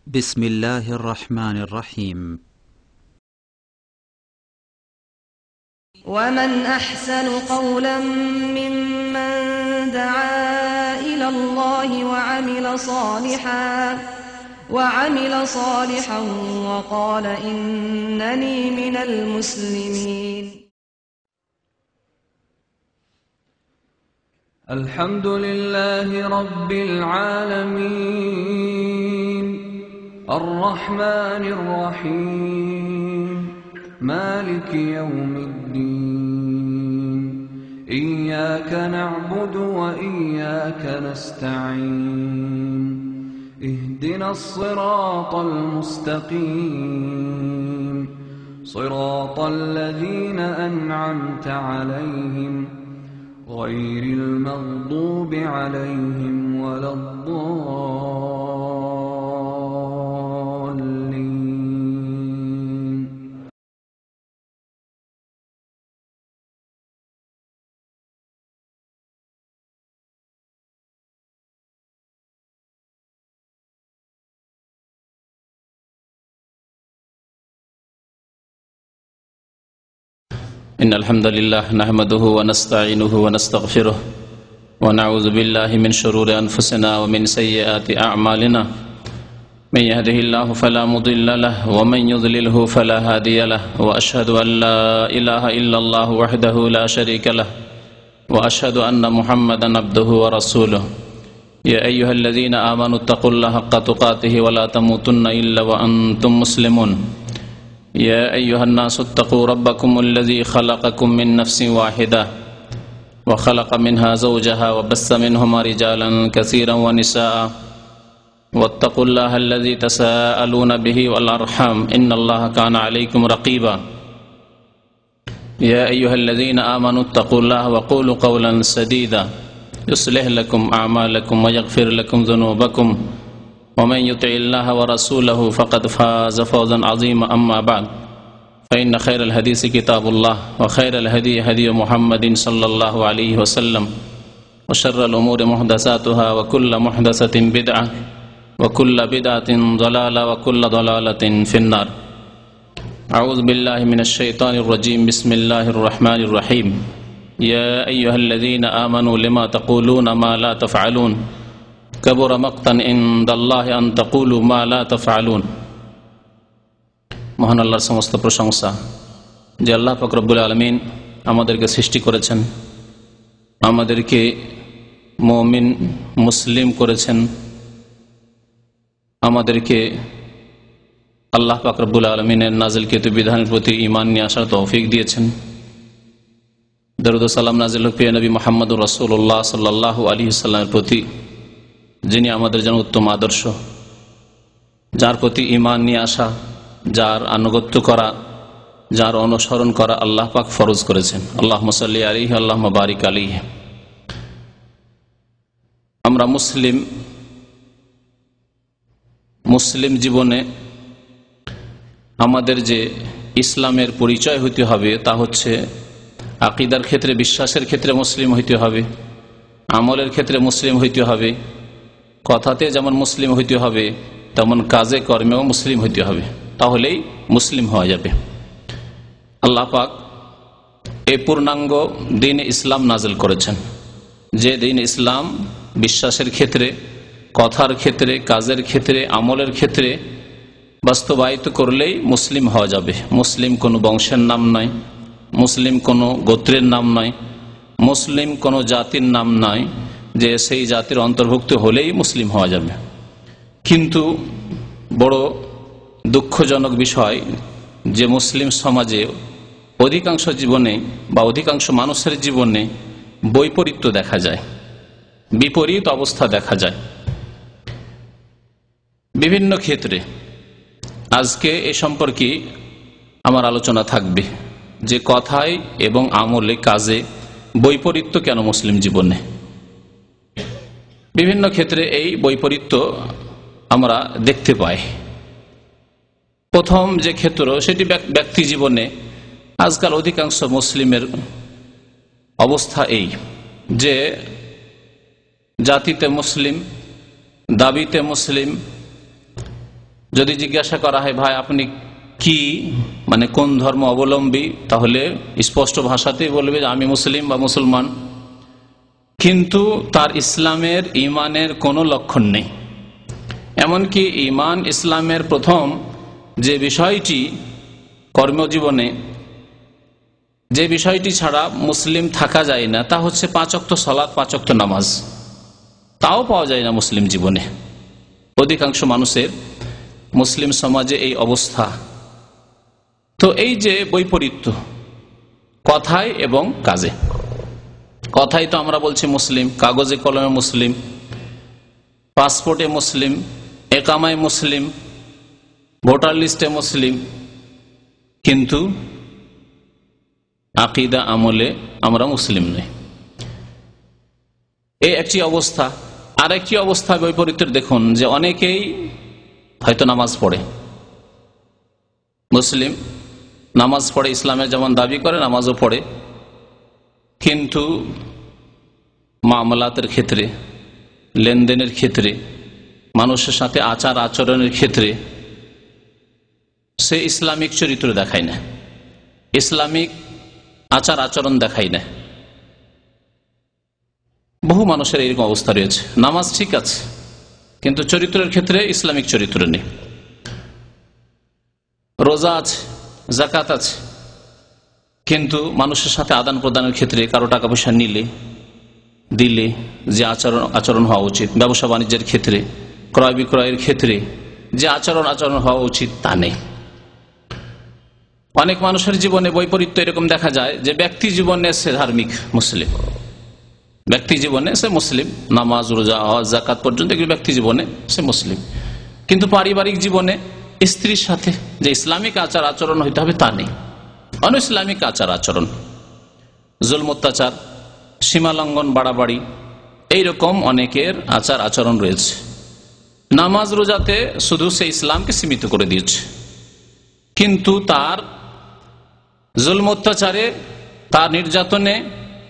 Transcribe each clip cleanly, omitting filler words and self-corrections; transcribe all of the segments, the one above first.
بسم الله الرحمن الرحيم. ومن أحسن قولا ممن دعا إلى الله وعمل صالحا وقال إنني من المسلمين. الحمد لله رب العالمين الرحمن الرحيم مالك يوم الدين إياك نعبد وإياك نستعين اهدنا الصراط المستقيم صراط الذين أنعمت عليهم غير المغضوب عليهم ولا الضالين. إن الحمد لله نحمده ونستعينه ونستغفره ونعوذ بالله من شرور أنفسنا ومن سيئات أعمالنا من يهده الله فلا مضل له ومن يضلله فلا هادي له وأشهد أن لا إله إلا الله وحده لا شريك له وأشهد أن محمدا عبده ورسوله يا أيها الذين آمنوا اتقوا الله حق تقاته ولا تموتن إلا وأنتم مسلمون يا أيها الناس اتقوا ربكم الذي خلقكم من نفس واحدة وخلق منها زوجها وبث منهما رجالا كثيرا ونساء واتقوا الله الذي تساءلون به والأرحام إن الله كان عليكم رقيبا يا أيها الذين آمنوا اتقوا الله وقولوا قولا سديدا يصلح لكم أعمالكم ويغفر لكم ذنوبكم ومن يطع الله ورسوله فقد فاز فوزا عظيما أما بعد فإن خير الحديث كتاب الله وخير الهدي هدي محمد صلى الله عليه وسلم وشر الأمور محدثاتها وكل محدثة بدعة وكل بدعة ضلالة وكل ضلالة في النار. أعوذ بالله من الشيطان الرجيم. بسم الله الرحمن الرحيم. يا أيها الذين آمنوا لما تقولون ما لا تفعلون كبر مقتا عند الله أن تقولوا ما لا تفعلون. মহান আল্লাহর সমস্ত প্রশংসা যে আল্লাহ পাক রব্বুল আলামিন আমাদেরকে সৃষ্টি করেছেন, আমাদেরকে মুমিন মুসলিম করেছেন, আমাদেরকে আল্লাহ পাক রব্বুল আলামিনের নাজিলকৃত বিধানের প্রতি ঈমান নিয়ে আসার তৌফিক দিয়েছেন। দরুদ ও সালাম নাজিল হোক প্রিয় নবী মুহাম্মদুর রাসূলুল্লাহ সাল্লাল্লাহু আলাইহি ওয়াসাল্লামের প্রতি, যিনি আমাদের জন্য উত্তম আদর্শ, যার প্রতি ঈমান নিয়ে আসা, যার আনুগত্য করা, যার অনুসরণ করা আল্লাহ পাক ফরজ করেছেন। আল্লাহুম্মা সাল্লি আলাইহি আল্লাহুম্মা বারিক আলাইহি। আমরা মুসলিম জীবনে আমাদের যে ইসলামের পরিচয় হইতে হবে তা হচ্ছে আকীদার ক্ষেত্রে, বিশ্বাসের ক্ষেত্রে মুসলিম হইতে হবে, আমলের ক্ষেত্রে মুসলিম হইতে হবে, কথাতে যেমন মুসলিম হইতে হবে তেমন কাজে কর্মেও মুসলিম হইতে হবে, তাহলেই মুসলিম হওয়া যাবে। আল্লাহ পাক এই পূর্ণাঙ্গ দ্বীন ইসলাম নাজিল করেছেন, যে দ্বীন ইসলাম বিশ্বাসের ক্ষেত্রে, কথার ক্ষেত্রে, কাজের ক্ষেত্রে, আমলের ক্ষেত্রে বাস্তবায়িত করলেই মুসলিম হওয়া যাবে। মুসলিম কোনো বংশের নাম নয়, মুসলিম কোনো গোত্রের নাম নয়, মুসলিম কোনো জাতির নাম নয় যে সেই জাতির অন্তর্ভুক্ত হলেই মুসলিম হওয়া যাবে। কিন্তু বড় দুঃখজনক বিষয় যে মুসলিম সমাজে অধিকাংশ জীবনে বা অধিকাংশ মানুষের জীবনে বৈপরীত্য দেখা যায়, বিপরীত অবস্থা দেখা যায় বিভিন্ন ক্ষেত্রে। আজকে এ সম্পর্কে আমার আলোচনা থাকবে যে কথায় এবং আমলে, কাজে বৈপরীত্য কেন মুসলিম জীবনে। বিভিন্ন ক্ষেত্রে এই বৈপরীত্য আমরা দেখতে পাই। প্রথম যে ক্ষেত্র, সেটি ব্যক্তি জীবনে আজকাল অধিকাংশ মুসলিমের অবস্থা এই যে জাতিতে মুসলিম, দাবিতে মুসলিম, যদি জিজ্ঞাসা করা হয় ভাই আপনি কি মানে কোন ধর্ম অবলম্বী, তাহলে স্পষ্ট ভাষাতেই বলবে যে আমি মুসলিম বা মুসলমান, কিন্তু তার ইসলামের ইমানের কোনো লক্ষণ নেই। এমনকি ইমান ইসলামের প্রথম যে বিষয়টি কর্মজীবনে, যে বিষয়টি ছাড়া মুসলিম থাকা যায় না, তা হচ্ছে 5 ওয়াক্ত সালাত, 5 ওয়াক্ত নামাজ। তাও পাওয়া যায় না মুসলিম জীবনে। অধিকাংশ মানুষের মুসলিম সমাজে এই অবস্থা। তো এই যে বৈপরীত্য কথায় এবং কাজে, কথায় তো আমরা বলছি মুসলিম, কাগজে কলমে মুসলিম, পাসপোর্টে মুসলিম, একামায় মুসলিম, ভোটার লিস্টে মুসলিম, কিন্তু আকীদা আমলে আমরা মুসলিম নই। এই একটি অবস্থা। আর একটি অবস্থা বৈপরীত্যের দেখুন যে অনেকেই হয়তো নামাজ পড়ে, মুসলিম, নামাজ পড়ে, ইসলামের যেমন দাবি করে নামাজও পড়ে, কিন্তু মামলাতের ক্ষেত্রে, লেনদেনের ক্ষেত্রে, মানুষের সাথে আচার আচরণের ক্ষেত্রে সে ইসলামিক চরিত্র দেখায় না, ইসলামিক আচার আচরণ দেখায় না। বহু মানুষের এরকম অবস্থা রয়েছে, নামাজ ঠিক আছে কিন্তু চরিত্রের ক্ষেত্রে ইসলামিক চরিত্র নেই। রোজা আছে, যাকাত আছে, কিন্তু মানুষের সাথে আদান প্রদানের ক্ষেত্রে, কারো টাকা পয়সা নিলে দিলে যে আচরণ হওয়া উচিত, ব্যবসা বাণিজ্যের ক্ষেত্রে, ক্রয় বিক্রয়ের ক্ষেত্রে যে আচরণ হওয়া উচিত তা নেই। অনেক মানুষের জীবনে বৈপরীত্য এরকম দেখা যায় যে ব্যক্তি জীবনে সে ধার্মিক মুসলিম, ব্যক্তি জীবনে সে মুসলিম, নামাজ রোজা হজ যাকাত পর্যন্ত ব্যক্তি জীবনে সে মুসলিম, কিন্তু পারিবারিক জীবনে স্ত্রীর সাথে যে ইসলামিক আচার আচরণ হইতে হবে তা নেই, অনইসলামিক আচার আচরণ, জুলম অত্যাচার, সীমালঙ্ঘন, বাড়াবাড়ি, এইরকম অনেকের আচার আচরণ রয়েছে। নামাজ রোজাতে শুধু সে ইসলামকে সীমিত করে দিয়েছে, কিন্তু তার জুলম অত্যাচারে, তার নির্যাতনে,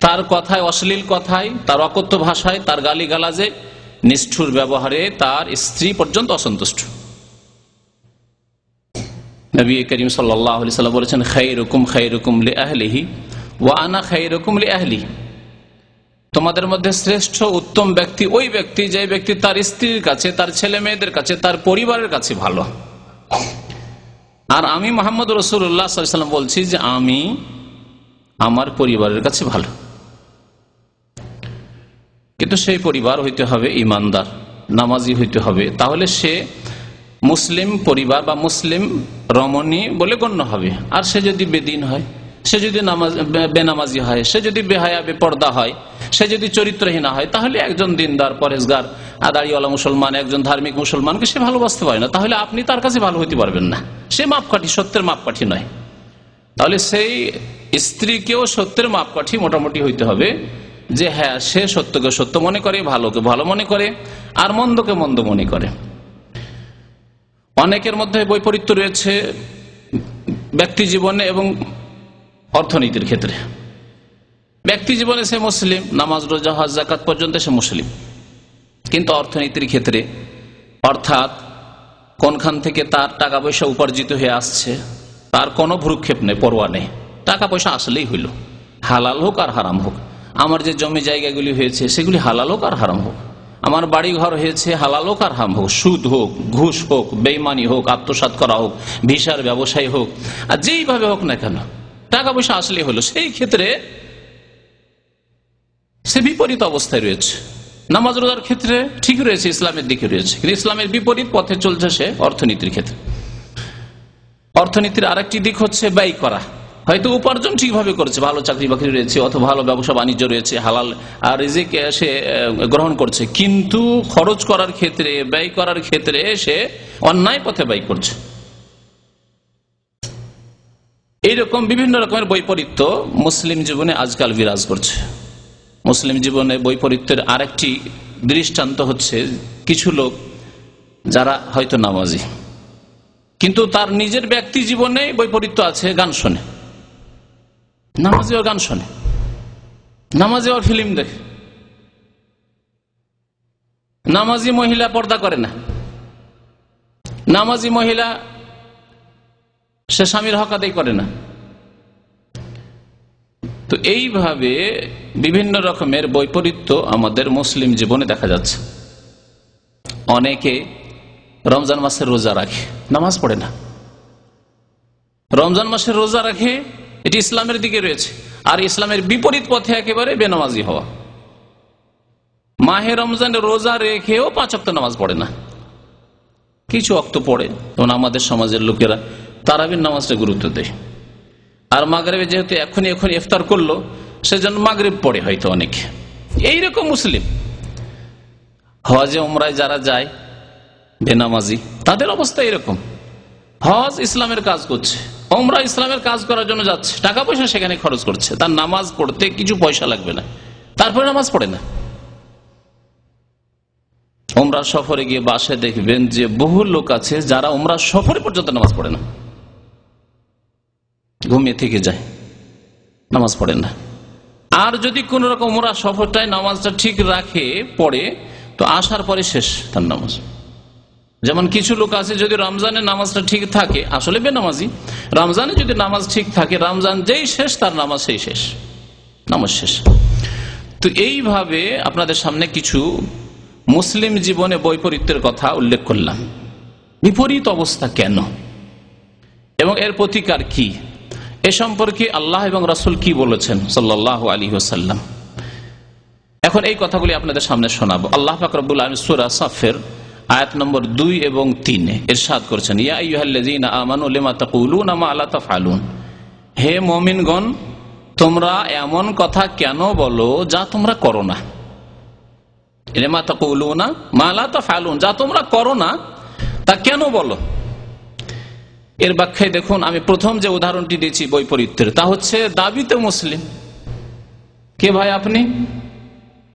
তার কথায়, অশ্লীল কথায়, তার অকথ্য ভাষায়, তার গালিগালাজে, নিষ্ঠুর ব্যবহারে তার স্ত্রী পর্যন্ত অসন্তুষ্ট। নবী করিম সাল্লাল্লাহু আলাইহি ওয়াসাল্লাম বলেছেন, খায়রুকুম খায়রুকুম লিআহলিহি ওয়া আনা খায়রুকুম লিআহলি। তোমাদের মধ্যে শ্রেষ্ঠ উত্তম ব্যক্তি ওই ব্যক্তি যে ব্যক্তি তার স্ত্রীর কাছে, তার ছেলে মেয়েদের কাছে, তার পরিবারের কাছে ভালো। আর আমি মুহাম্মদ রাসূলুল্লাহ সাল্লাল্লাহু আলাইহি ওয়াসাল্লাম বলছি যে আমি আমার পরিবারের কাছে ভালো। কিন্তু সেই পরিবার হইতে হবে ইমানদার, নামাজি হইতে হবে, তাহলে সে মুসলিম পরিবার বা মুসলিম রমণী বলে গণ্য হবে। আর সে যদি বেদিন হয়, সে যদি বেনামাজি হয়, সে যদি বেহায়া বেপর্দা হয়, সে যদি চরিত্রহীনা হয়, তাহলে একজন দিনদার পরেশগার দাড়িওয়ালা মুসলমান, একজন ধার্মিক মুসলমানকে সে ভালোবাসতে পারে না, তাহলে আপনি তার কাছে ভালো হইতে পারবেন না। সে মাপকাঠি, সত্যের মাপকাঠি নয়। তাহলে সেই স্ত্রীকেও সত্যের মাপকাঠি মোটামুটি হইতে হবে যে হ্যাঁ, সে সত্যকে সত্য মনে করে, ভালোকে ভালো মনে করে, আর মন্দকে মন্দ মনে করে। অনেকের মধ্যে বৈপরীত্য রয়েছে ব্যক্তি জীবনে এবং অর্থনীতির ক্ষেত্রে। ব্যক্তি জীবনে সে মুসলিম, নামাজ রোজা হজ যাকাত পর্যন্ত সে মুসলিম, কিন্তু অর্থনীতির ক্ষেত্রে, অর্থাৎ কোনখান থেকে তার টাকা পয়সা উপার্জিত হয়ে আসছে তার কোনো ভ্রুক্ষেপ নেই, পরোয়া নেই। টাকা পয়সা আসলেই হইল, হালাল হোক আর হারাম হোক। আমার যে জমি জায়গাগুলি হয়েছে সেগুলি হালাল হোক আর হারাম হোক, আমার বাড়ি ঘর হয়েছে হালাল হোক আর হারাম হোক, সুদ হোক, ঘুষ হোক, বেইমানি হোক, আত্মসাৎ করা হোক, ভিসার ব্যবসায়ী হোক, আর যেইভাবে হোক না কেন টাকা পয়সা আসলেই হলো। সেই ক্ষেত্রে সে বিপরীত অবস্থায় রয়েছে। নামাজ রোজার ক্ষেত্রে ঠিক রয়েছে, ইসলামের দিকে রয়েছে, কিন্তু ইসলামের বিপরীত পথে চলছে সে অর্থনীতির ক্ষেত্রে। অর্থনীতির আরেকটি দিক হচ্ছে ব্যয় করা। হয়তো উপার্জন ঠিকভাবে করেছে, ভালো চাকরি বাকরি রয়েছে অথবা ভালো ব্যবসা বাণিজ্য রয়েছে, হালাল রিজিক সে গ্রহণ করছে, কিন্তু খরচ করার ক্ষেত্রে, ব্যয় করার ক্ষেত্রে সে অন্যায় পথে ব্যয় করছে। এইরকম বিভিন্ন রকমের বৈপরীত্য মুসলিম জীবনে আজকাল বিরাজ করছে। মুসলিম জীবনে বৈপরীত্যের আরেকটি দৃষ্টান্ত হচ্ছে কিছু লোক যারা হয়তো নামাজি, কিন্তু তার নিজের ব্যক্তি জীবনে বৈপরীত্য আছে। গান শোনে, নামাজিও গান শোনে, নামাজিও ফিল্ম দেখে, নামাজি মহিলা পর্দা করে না, নামাজি মহিলা সে স্বামীর হক আদায় করে না। তো এইভাবে বিভিন্ন রকমের বৈপরীত্য আমাদের মুসলিম জীবনে দেখা যাচ্ছে। অনেকে রমজান মাসের রোজা রাখে, নামাজ পড়ে না। রমজান মাসের রোজা রাখে, এটি ইসলামের দিকে রয়েছে। আর ইসলামের বিপরীত পথে একেবারে বেনামাজি হওয়া। মাহে রমজানের রোজা রেখেও 5 ওয়াক্ত নামাজ পড়ে না, কিছু ওয়াক্ত পড়ে। তখন আমাদের সমাজের লোকেরা তারাবির নামাজটা গুরুত্ব দেয়। আর মাগরিবে যেহেতু এখনই ইফতার করলো, সেজন্য মাগরিব পড়ে হয়তো অনেকে। এইরকম মুসলিম। হজে উমরায় যারা যায় বেনামাজি, তাদের অবস্থা এরকম। হজ ইসলামের কাজ করছে, উমরা ইসলামের কাজ করার জন্য যাচ্ছে, টাকা পয়সা সেখানে খরচ করছে, তার নামাজ পড়তে কিছু পয়সা লাগবে না, তারপরে নামাজ পড়ে না। উমরা সফরে গিয়ে বাসে দেখবেন যে বহু লোক আছে যারা উমরা সফরে পর্যন্ত নামাজ পড়ে না, ঘুমিয়ে থেকে যায়, নামাজ পড়ে না। আর যদি কোন রকম উমরা সফরটায় নামাজটা ঠিক রাখে পড়ে, তো আসার পরে শেষ তার নামাজ। যেমন কিছু লোক আছে যদি রমজানের নামাজটা ঠিক থাকে, আসলে বেনামাজি, রমজানে যদি নামাজ ঠিক থাকে, রমজান যেই শেষ তার নামাজ সেই শেষ, নামাজ শেষ। তো এইভাবে আপনাদের সামনে কিছু মুসলিম জীবনে বৈপরীত্যের কথা উল্লেখ করলাম। বিপরীত অবস্থা কেন এবং এর প্রতিকার কি, এ সম্পর্কে আল্লাহ এবং রাসূল কি বলেছেন সাল্লাল্লাহু আলাইহি ওয়াসাল্লাম। এখন এই কথাগুলি আপনাদের সামনে শোনাবো। আল্লাহ পাক রব্বুল আলামিন সূরা সাফের আয়াত নম্বর 2 এবং 3 ইরশাদ করেছেন, ইয়া আইয়ুহাল্লাযীনা আমানু লিমা তাকুলুনা মা লা তাফআলুন। হে মুমিনগণ, তোমরা এমন কথা কেন বলো যা তোমরা করো না। লিমা তাকুলুনা মা লা তাফআলুন, যা তোমরা করো না তা কেন বলো। এর ব্যাখ্যায় দেখুন, আমি প্রথম যে উদাহরণটি দিয়েছি বৈপরীত্যের, তা হচ্ছে দাবিতে মুসলিম। কে ভাই আপনি?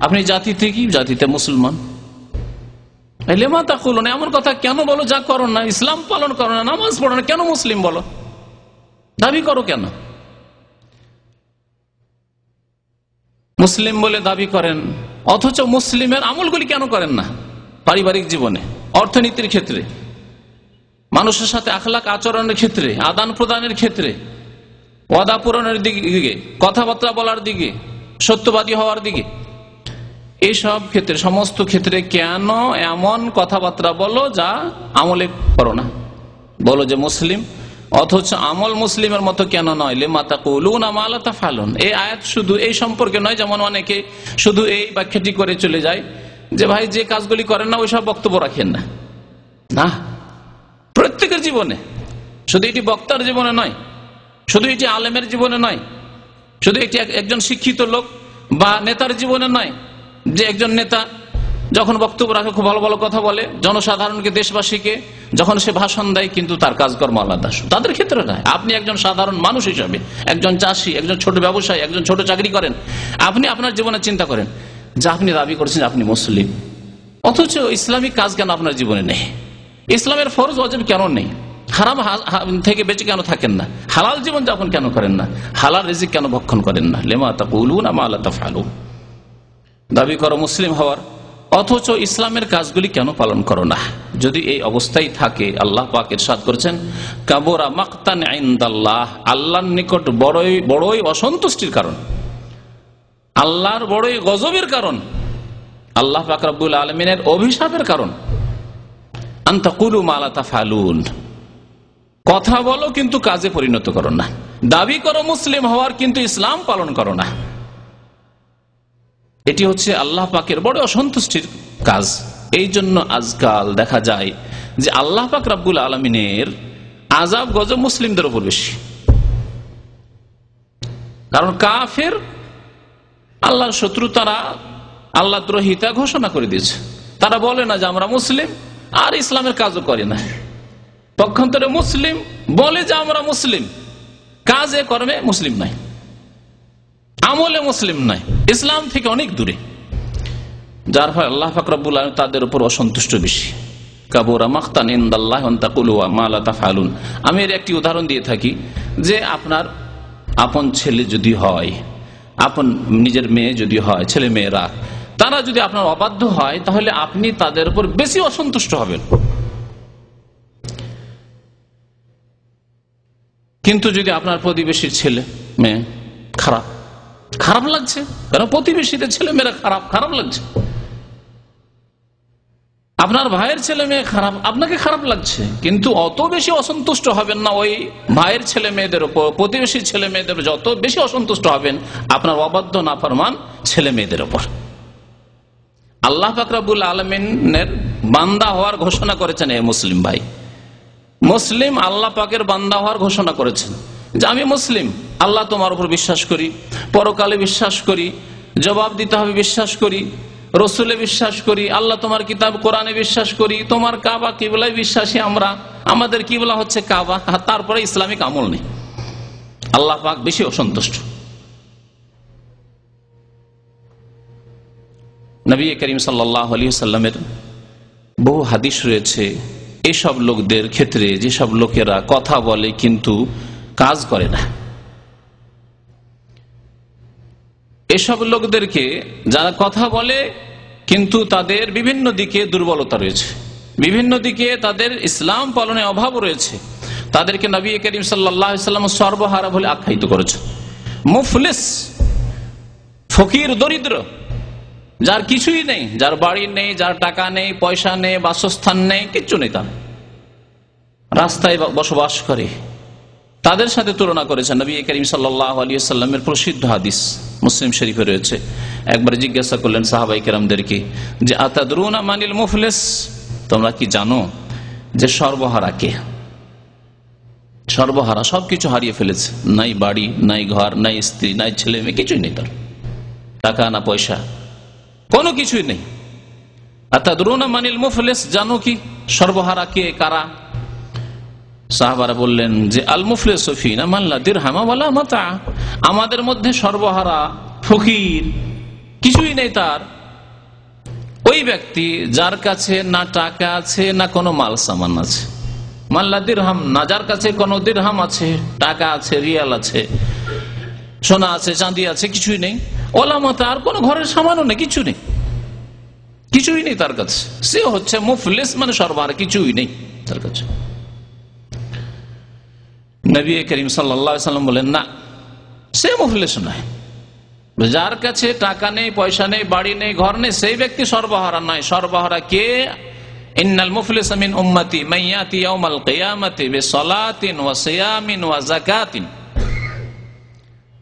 আপনি জাতিতে কি? জাতিতে মুসলমান। লেমা তাকুলুন, এমন কথা কেন বলো যা করো না, ইসলাম পালন করো না, নামাজ পড়ো না, কেন মুসলিম বলো, দাবি করো কেন? মুসলিম বলে দাবি করেন, অথচ মুসলিমের আমলগুলি কেন করেন না? পারিবারিক জীবনে, অর্থনীতির ক্ষেত্রে, মানুষের সাথে আখলাক আচরণের ক্ষেত্রে, আদান প্রদানের ক্ষেত্রে, ওয়াদা পূরণের দিকে, কথাবার্তা বলার দিকে, সত্যবাদী হওয়ার দিকে, এইসব ক্ষেত্রে, সমস্ত ক্ষেত্রে কেন এমন কথাবার্তা বলো যা আমলে করো না? বলো যে মুসলিম, অথচ আমল মুসলিমের মতো কেন নয়? লিমা তাকুলুনা মা লা তাফআলুন। এই আয়াত শুধু এই সম্পর্কে নয়, যেমন অনেকে শুধু এই ব্যাখ্যাটি করে চলে যায় যে ভাই যে কাজগুলি করেন না ওইসব বক্তব্য রাখেন না। না, প্রত্যেকের জীবনে, শুধু এটি বক্তার জীবনে নয়, শুধু এটি আলেমের জীবনে নয়, শুধু এটি একজন শিক্ষিত লোক বা নেতার জীবনে নয়, যে একজন নেতা যখন বক্তব্য রাখে খুব ভালো ভালো কথা বলে জনসাধারণকে, দেশবাসীকে, যখন সে ভাষণ দেয় কিন্তু তার কাজকর্ম আলাদা, তাদের ক্ষেত্রে নয়। আপনি একজন সাধারণ মানুষ হিসাবে, একজন চাষী, একজন ছোট ব্যবসায়ী, একজন ছোট চাকরি করেন, আপনি আপনার জীবনে চিন্তা করেন যে আপনি দাবি করছেন আপনি মুসলিম, অথচ ইসলামিক কাজ কেন আপনার জীবনে নেই? ইসলামের ফরজ ওয়াজিব কেন নেই? হারাম থেকে বেঁচে কেন থাকেন না? হালাল জীবন যাপন কেন করেন না? হালাল রিজিক কেন ভক্ষণ করেন না? লিমা তাকুলুনা মা লা তাফআলুন। দাবি করো মুসলিম হওয়ার, অথচ ইসলামের কাজগুলি কেন পালন করো না? যদি এই অবস্থায় থাকে, আল্লাহ পাক ইরশাদ করেছেন, কাবুরা মাকতান ইনদাল্লাহ, আল্লাহর নিকট বড়ই বড়ই অসন্তুষ্টির কারণ, আল্লাহর বড়ই গজবের কারণ, আল্লাহ পাক রব্বুল আলামিনের অভিশাপের কারণ, আন তাকুলু মা লা তাফআলুন, কথা বলো কিন্তু কাজে পরিণত করো না। দাবি করো মুসলিম হওয়ার, কিন্তু ইসলাম পালন করো না। এটি হচ্ছে আল্লাহ পাকের বড় অসন্তুষ্টির কাজ। এই জন্য আজকাল দেখা যায় যে আল্লাহ পাক রব্বুল আলামিনের আযাব গজব মুসলিমদের উপর বেশি। কারণ কাফের, আল্লাহর শত্রু, তারা আল্লাহ দ্রোহিতা ঘোষণা করে দিয়েছে। তারা বলে না যে আমরা মুসলিম, আর ইসলামের কাজও করে না। পক্ষান্তরে মুসলিম বলে যে আমরা মুসলিম, কাজে কর্মে মুসলিম নাই, আমলে মুসলিম নাই, ইসলাম থেকে অনেক দূরে। যার ফলে আল্লাহ পাক রব্বুল আলামিন তাদের উপর অসন্তুষ্ট বেশি। কাবুরা মাকতান ইনদাল্লাহি আন তাকুলু মা লা তাফআলুন। আমি এর একটি উদাহরণ দিয়ে থাকি যে আপনার আপন ছেলে যদি হয়, আপন নিজের মেয়ে যদি হয়, ছেলে মেয়েরা, তারা যদি আপনার অবাধ্য হয়, তাহলে আপনি তাদের উপর বেশি অসন্তুষ্ট হবেন। কিন্তু যদি আপনার প্রতিবেশীর ছেলে মেয়ে খারাপ, খারাপ লাগছে, কারণ প্রতিবেশীদের ছেলে মেয়েরা খারাপ লাগছে। আপনার ভাইয়ের ছেলে মেয়ে খারাপ, আপনাকে খারাপ লাগছে, কিন্তু অত বেশি অসন্তুষ্ট হবেন না ওই ভাইয়ের ছেলে মেয়েদের উপর, প্রতিবেশীর ছেলে মেয়েদের যত বেশি অসন্তুষ্ট হবেন আপনার অবাধ্য নাফরমান ছেলে মেয়েদের উপর। আল্লাহ পাক রব্বুল আলামিনের বান্দা হওয়ার ঘোষণা করেছেন। এ মুসলিম ভাই, মুসলিম আল্লাহ পাকের বান্দা হওয়ার ঘোষণা করেছেন যে আমি মুসলিম, আল্লাহ তোমার উপর বিশ্বাস করি, পরকালে বিশ্বাস করি, জবাব দিতে হবে বিশ্বাস করি, রসুলে বিশ্বাস করি, আল্লাহ তোমার কিতাব কোরআনে বিশ্বাস করি, তোমার কাবা কিবলায় বিশ্বাসী আমরা, আমাদের কিবলা হচ্ছে কাবা, তারপরে ইসলামিক আমল নেই। আল্লাহ পাক বেশি অসন্তুষ্ট। নবী করিম সাল্লাল্লাহু আলাইহি ওয়াসাল্লামের বহু হাদিস রয়েছে এসব লোকদের ক্ষেত্রে, যেসব লোকেরা কথা বলে কিন্তু কাজ করে না। এসব লোকদেরকে, যারা কথা বলে কিন্তু তাদের বিভিন্ন দিকে দুর্বলতা রয়েছে, বিভিন্ন দিকে তাদের ইসলাম পালনে অভাব রয়েছে, তাদেরকে নবী করিম সাল্লাল্লাহু আলাইহি ওয়াসাল্লাম সর্বহারা বলে আখ্যায়িত করেছে। মুফলিস, ফকির, দরিদ্র, যার কিছুই নেই, যার বাড়ি নেই, যার টাকা নেই, পয়সা নেই, বাসস্থান নেই, কিচ্ছু নেই, তার রাস্তায় বসবাস করে, তাদের সাথে তুলনা করেছেন নবী করিম সাল্লাল্লাহু আলাইহি ওয়াসাল্লামের প্রসিদ্ধ হাদিস মুসলিম শরীফে রয়েছে। একবার জিজ্ঞাসা করলেন সাহাবায়ে কেরামদেরকে যে আতাদরুনা মানিল মুফলিস, তোমরা কি জানো যে সর্বহারা কে? সর্বহারা, সবকিছু হারিয়ে ফেলেছে, নাই বাড়ি, নাই ঘর, নাই স্ত্রী, নাই ছেলে মেয়ে, কিছুই নেই, তার টাকা না পয়সা, কোনো কিছুই নেই। আতাদরুনা মানিল মুফলিস, জানো কি সর্বহারা কে, কারা? সাহাবারা বললেন যে আল মুফলিসু ফিনা মান লা দিরহাম ওয়ালা মাতা, আমাদের মধ্যে সর্বহারা, ফকির, কিছুই নেই তার ওই ব্যক্তি যার কাছে না টাকা আছে না কোনো মাল সামান আছে। মান লা দিরহাম, না যার কাছে কোনো দিরহাম আছে, টাকা আছে, রিয়াল আছে, সোনা আছে, চাঁদি আছে, কিছুই নেই। ওয়ালা মাতা, আর কোনো ঘরের সামানও নেই, কিছু নেই, কিছুই নেই তার কাছে, সে হচ্ছে মুফলিস, মানে সর্বহারা, কিছুই নেই তার কাছে। নবী করিম সাল্লাল্লাহু আলাইহি ওয়াসাল্লাম বলেন না, সে মুফলিস নয়। যার কাছে টাকা নেই, পয়সা নেই, বাড়ি নেই, ঘর নেই, সেই ব্যক্তি সর্বহারা নয়। সর্বহারা কে? ইন্নাল মুফলিসা মিন উম্মতি মান ইয়াতি ইয়াউমাল কিয়ামাতি বিসসালাতিন ওয়া সিয়ামিন ওয়া যাকাতিন,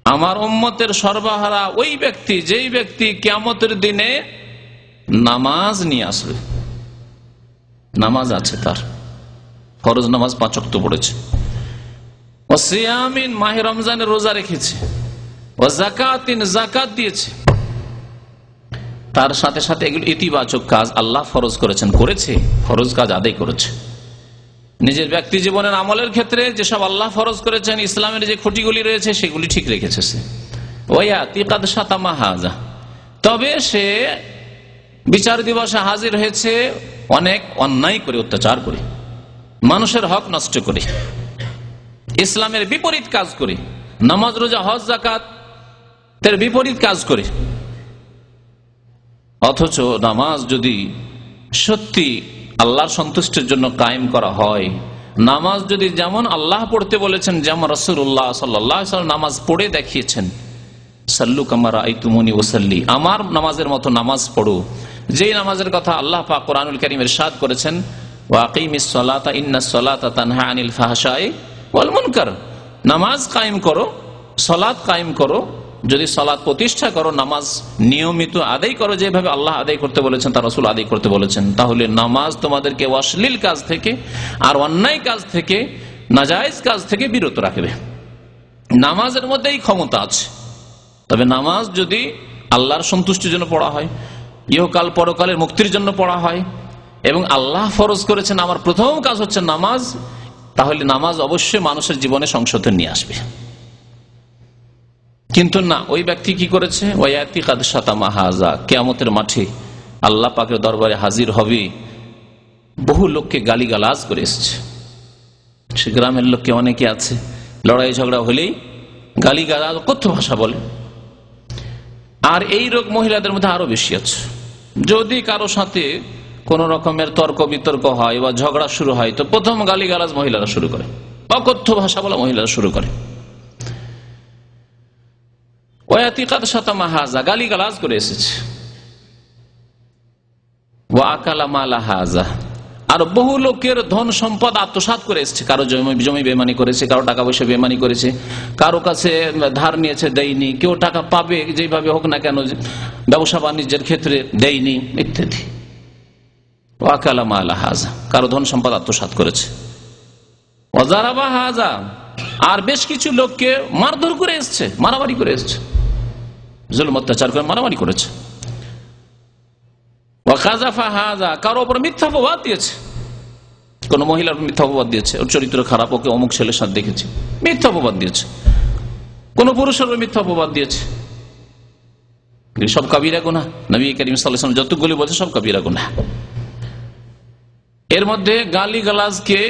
আমার উম্মতের সর্বহারা ওই ব্যক্তি যেই ব্যক্তি কিয়ামতের দিনে নামাজ নিয়ে আসবে, নামাজ আছে তার, ফরজ নামাজ 5 ওয়াক্ত পড়েছে, ওয়া সিয়ামিন, মাহে রমজানের রোজা রেখেছে, ওয়া যাকাতিন, যাকাত দিয়েছে, তার সাথে সাথে এগুলো ইতিবাচক কাজ আল্লাহ ফরজ করেছেন, করেছে, ফরজ কাজ আদায় করেছে। নিজের ব্যক্তি জীবনের আমলের ক্ষেত্রে যেসব আল্লাহ ফরজ করেছেন, ইসলামের যে খুঁটিগুলি রয়েছে সেগুলি ঠিক রেখেছে সে। ওয়ায়াতি কাদ শাতামা হাযা, তবে সে বিচার দিবসে হাজির হয়েছে অনেক অন্যায় করে, অত্যাচার করে, মানুষের হক নষ্ট করে, ইসলামের বিপরীত কাজ করে, নামাজ রোজা হজ যাকাত এর বিপরীত কাজ করে। অথচ নামাজ যদি সত্যি আল্লাহর সন্তুষ্টির জন্য কায়েম করা হয়, নামাজ যদি যেমন আল্লাহ পড়তে বলেছেন, যেমন রাসূলুল্লাহ সাল্লাল্লাহু আলাইহি ওয়াসাল্লাম নামাজ পড়ে দেখিয়েছেন, সাল্লু কামা রাআইতুমুনি ওয়াসাল্লি, আমার নামাজের মতো নামাজ পড়ো, যেই নামাজের কথা আল্লাহ পাক কোরআনুল কারীমে ইরশাদ করেছেন, ওয়া আকিমিস সালাতা ইন্নাস সালাতা তানহা আনিল ফাহশাই ওয়াল মুনকার, নামাজ কায়েম করো, সালাত কায়েম করো, যদি সালাত প্রতিষ্ঠা করো, নামাজ নিয়মিত আদায় করো, যেভাবে আল্লাহ আদায় করতে বলেছেন, তার রাসূল আদায় করতে বলেছেন, তাহলে নামাজ তোমাদেরকে অশ্লীল কাজ থেকে আর অন্যায় কাজ থেকে, নাজায়েজ কাজ থেকে বিরত রাখবে। নামাজের মধ্যেই ক্ষমতা আছে। তবে নামাজ যদি আল্লাহর সন্তুষ্টির জন্য পড়া হয়, ইহকাল পরকালের মুক্তির জন্য পড়া হয়, এবং আল্লাহ ফরজ করেছেন আমার প্রথম কাজ হচ্ছে নামাজ, তাহলে নামাজ অবশ্যই মানুষের জীবনে সংশোধন নিয়ে আসবে। কিন্তু না, ওই ব্যক্তি কি করেছে? ওয়ায়াতি কাদ শাতামা হাযা, কিয়ামতের মাঠে আল্লাহ পাকের দরবারে হাজির হবে, বহু লোককে গালিগালাজ করে এসেছে। সে গ্রামের লোককে অনেকে আছে, লড়াই ঝগড়া হলেই গালিগালাজ, কথ্য ভাষা বলে। আর এই রোগ মহিলাদের মধ্যে আরো বেশি আছে। যদি কারো সাথে কোন রকমের তর্ক বিতর্ক হয় বা ঝগড়া শুরু হয়, তো প্রথম গালিগালাজ মহিলারা শুরু করে, অকথ্য ভাষা বলা মহিলারা শুরু করে। ওয়াতিকাত শাতামা হাযা, গালিগালাজ করে এসেছে। ওয়া আকালা মালা হাযা, আর বহু লোকের ধন সম্পদ আত্মসাৎ করে এসেছে। কারো জমি বেমানি করেছে, কারো টাকা পয়সা বেমানি করেছে, কারো কাছে ধার নিয়েছে দেয়নি, কেউ টাকা পাবে যেভাবে হোক না কেন ব্যবসা বাণিজ্যের ক্ষেত্রে দেয়নি ইত্যাদি। ওয়া আকালা মালা হাযা, কারো ধন সম্পদ আত্মসাৎ করেছে। ওয়া যারাবা হাযা, আর বেশ কিছু লোককে মারধর করে এসেছে, মারামারি করে এসেছে, জুলুম অত্যাচার করে মারামারি করেছে। ওয়াকাযাফা হাযা, কারো উপর মিথ্যা অপবাদ দিয়েছে, কোন মহিলার মিথ্যা অপবাদ দিয়েছে, ওর চরিত্র খারাপ, ওকে অমুক ছেলের সাথে দেখেছি, মিথ্যা অপবাদ দিয়েছে। কোন পুরুষের মিথ্যা অপবাদ দিয়েছে। সব কাবিরা গুনাহ। নবী করিম সাল্লাল্লাহু আলাইহি ওয়াসাল্লাম যতগুলি বলছে সব কাবিরা গুনাহ। এর মধ্যে গালিগালাজকে,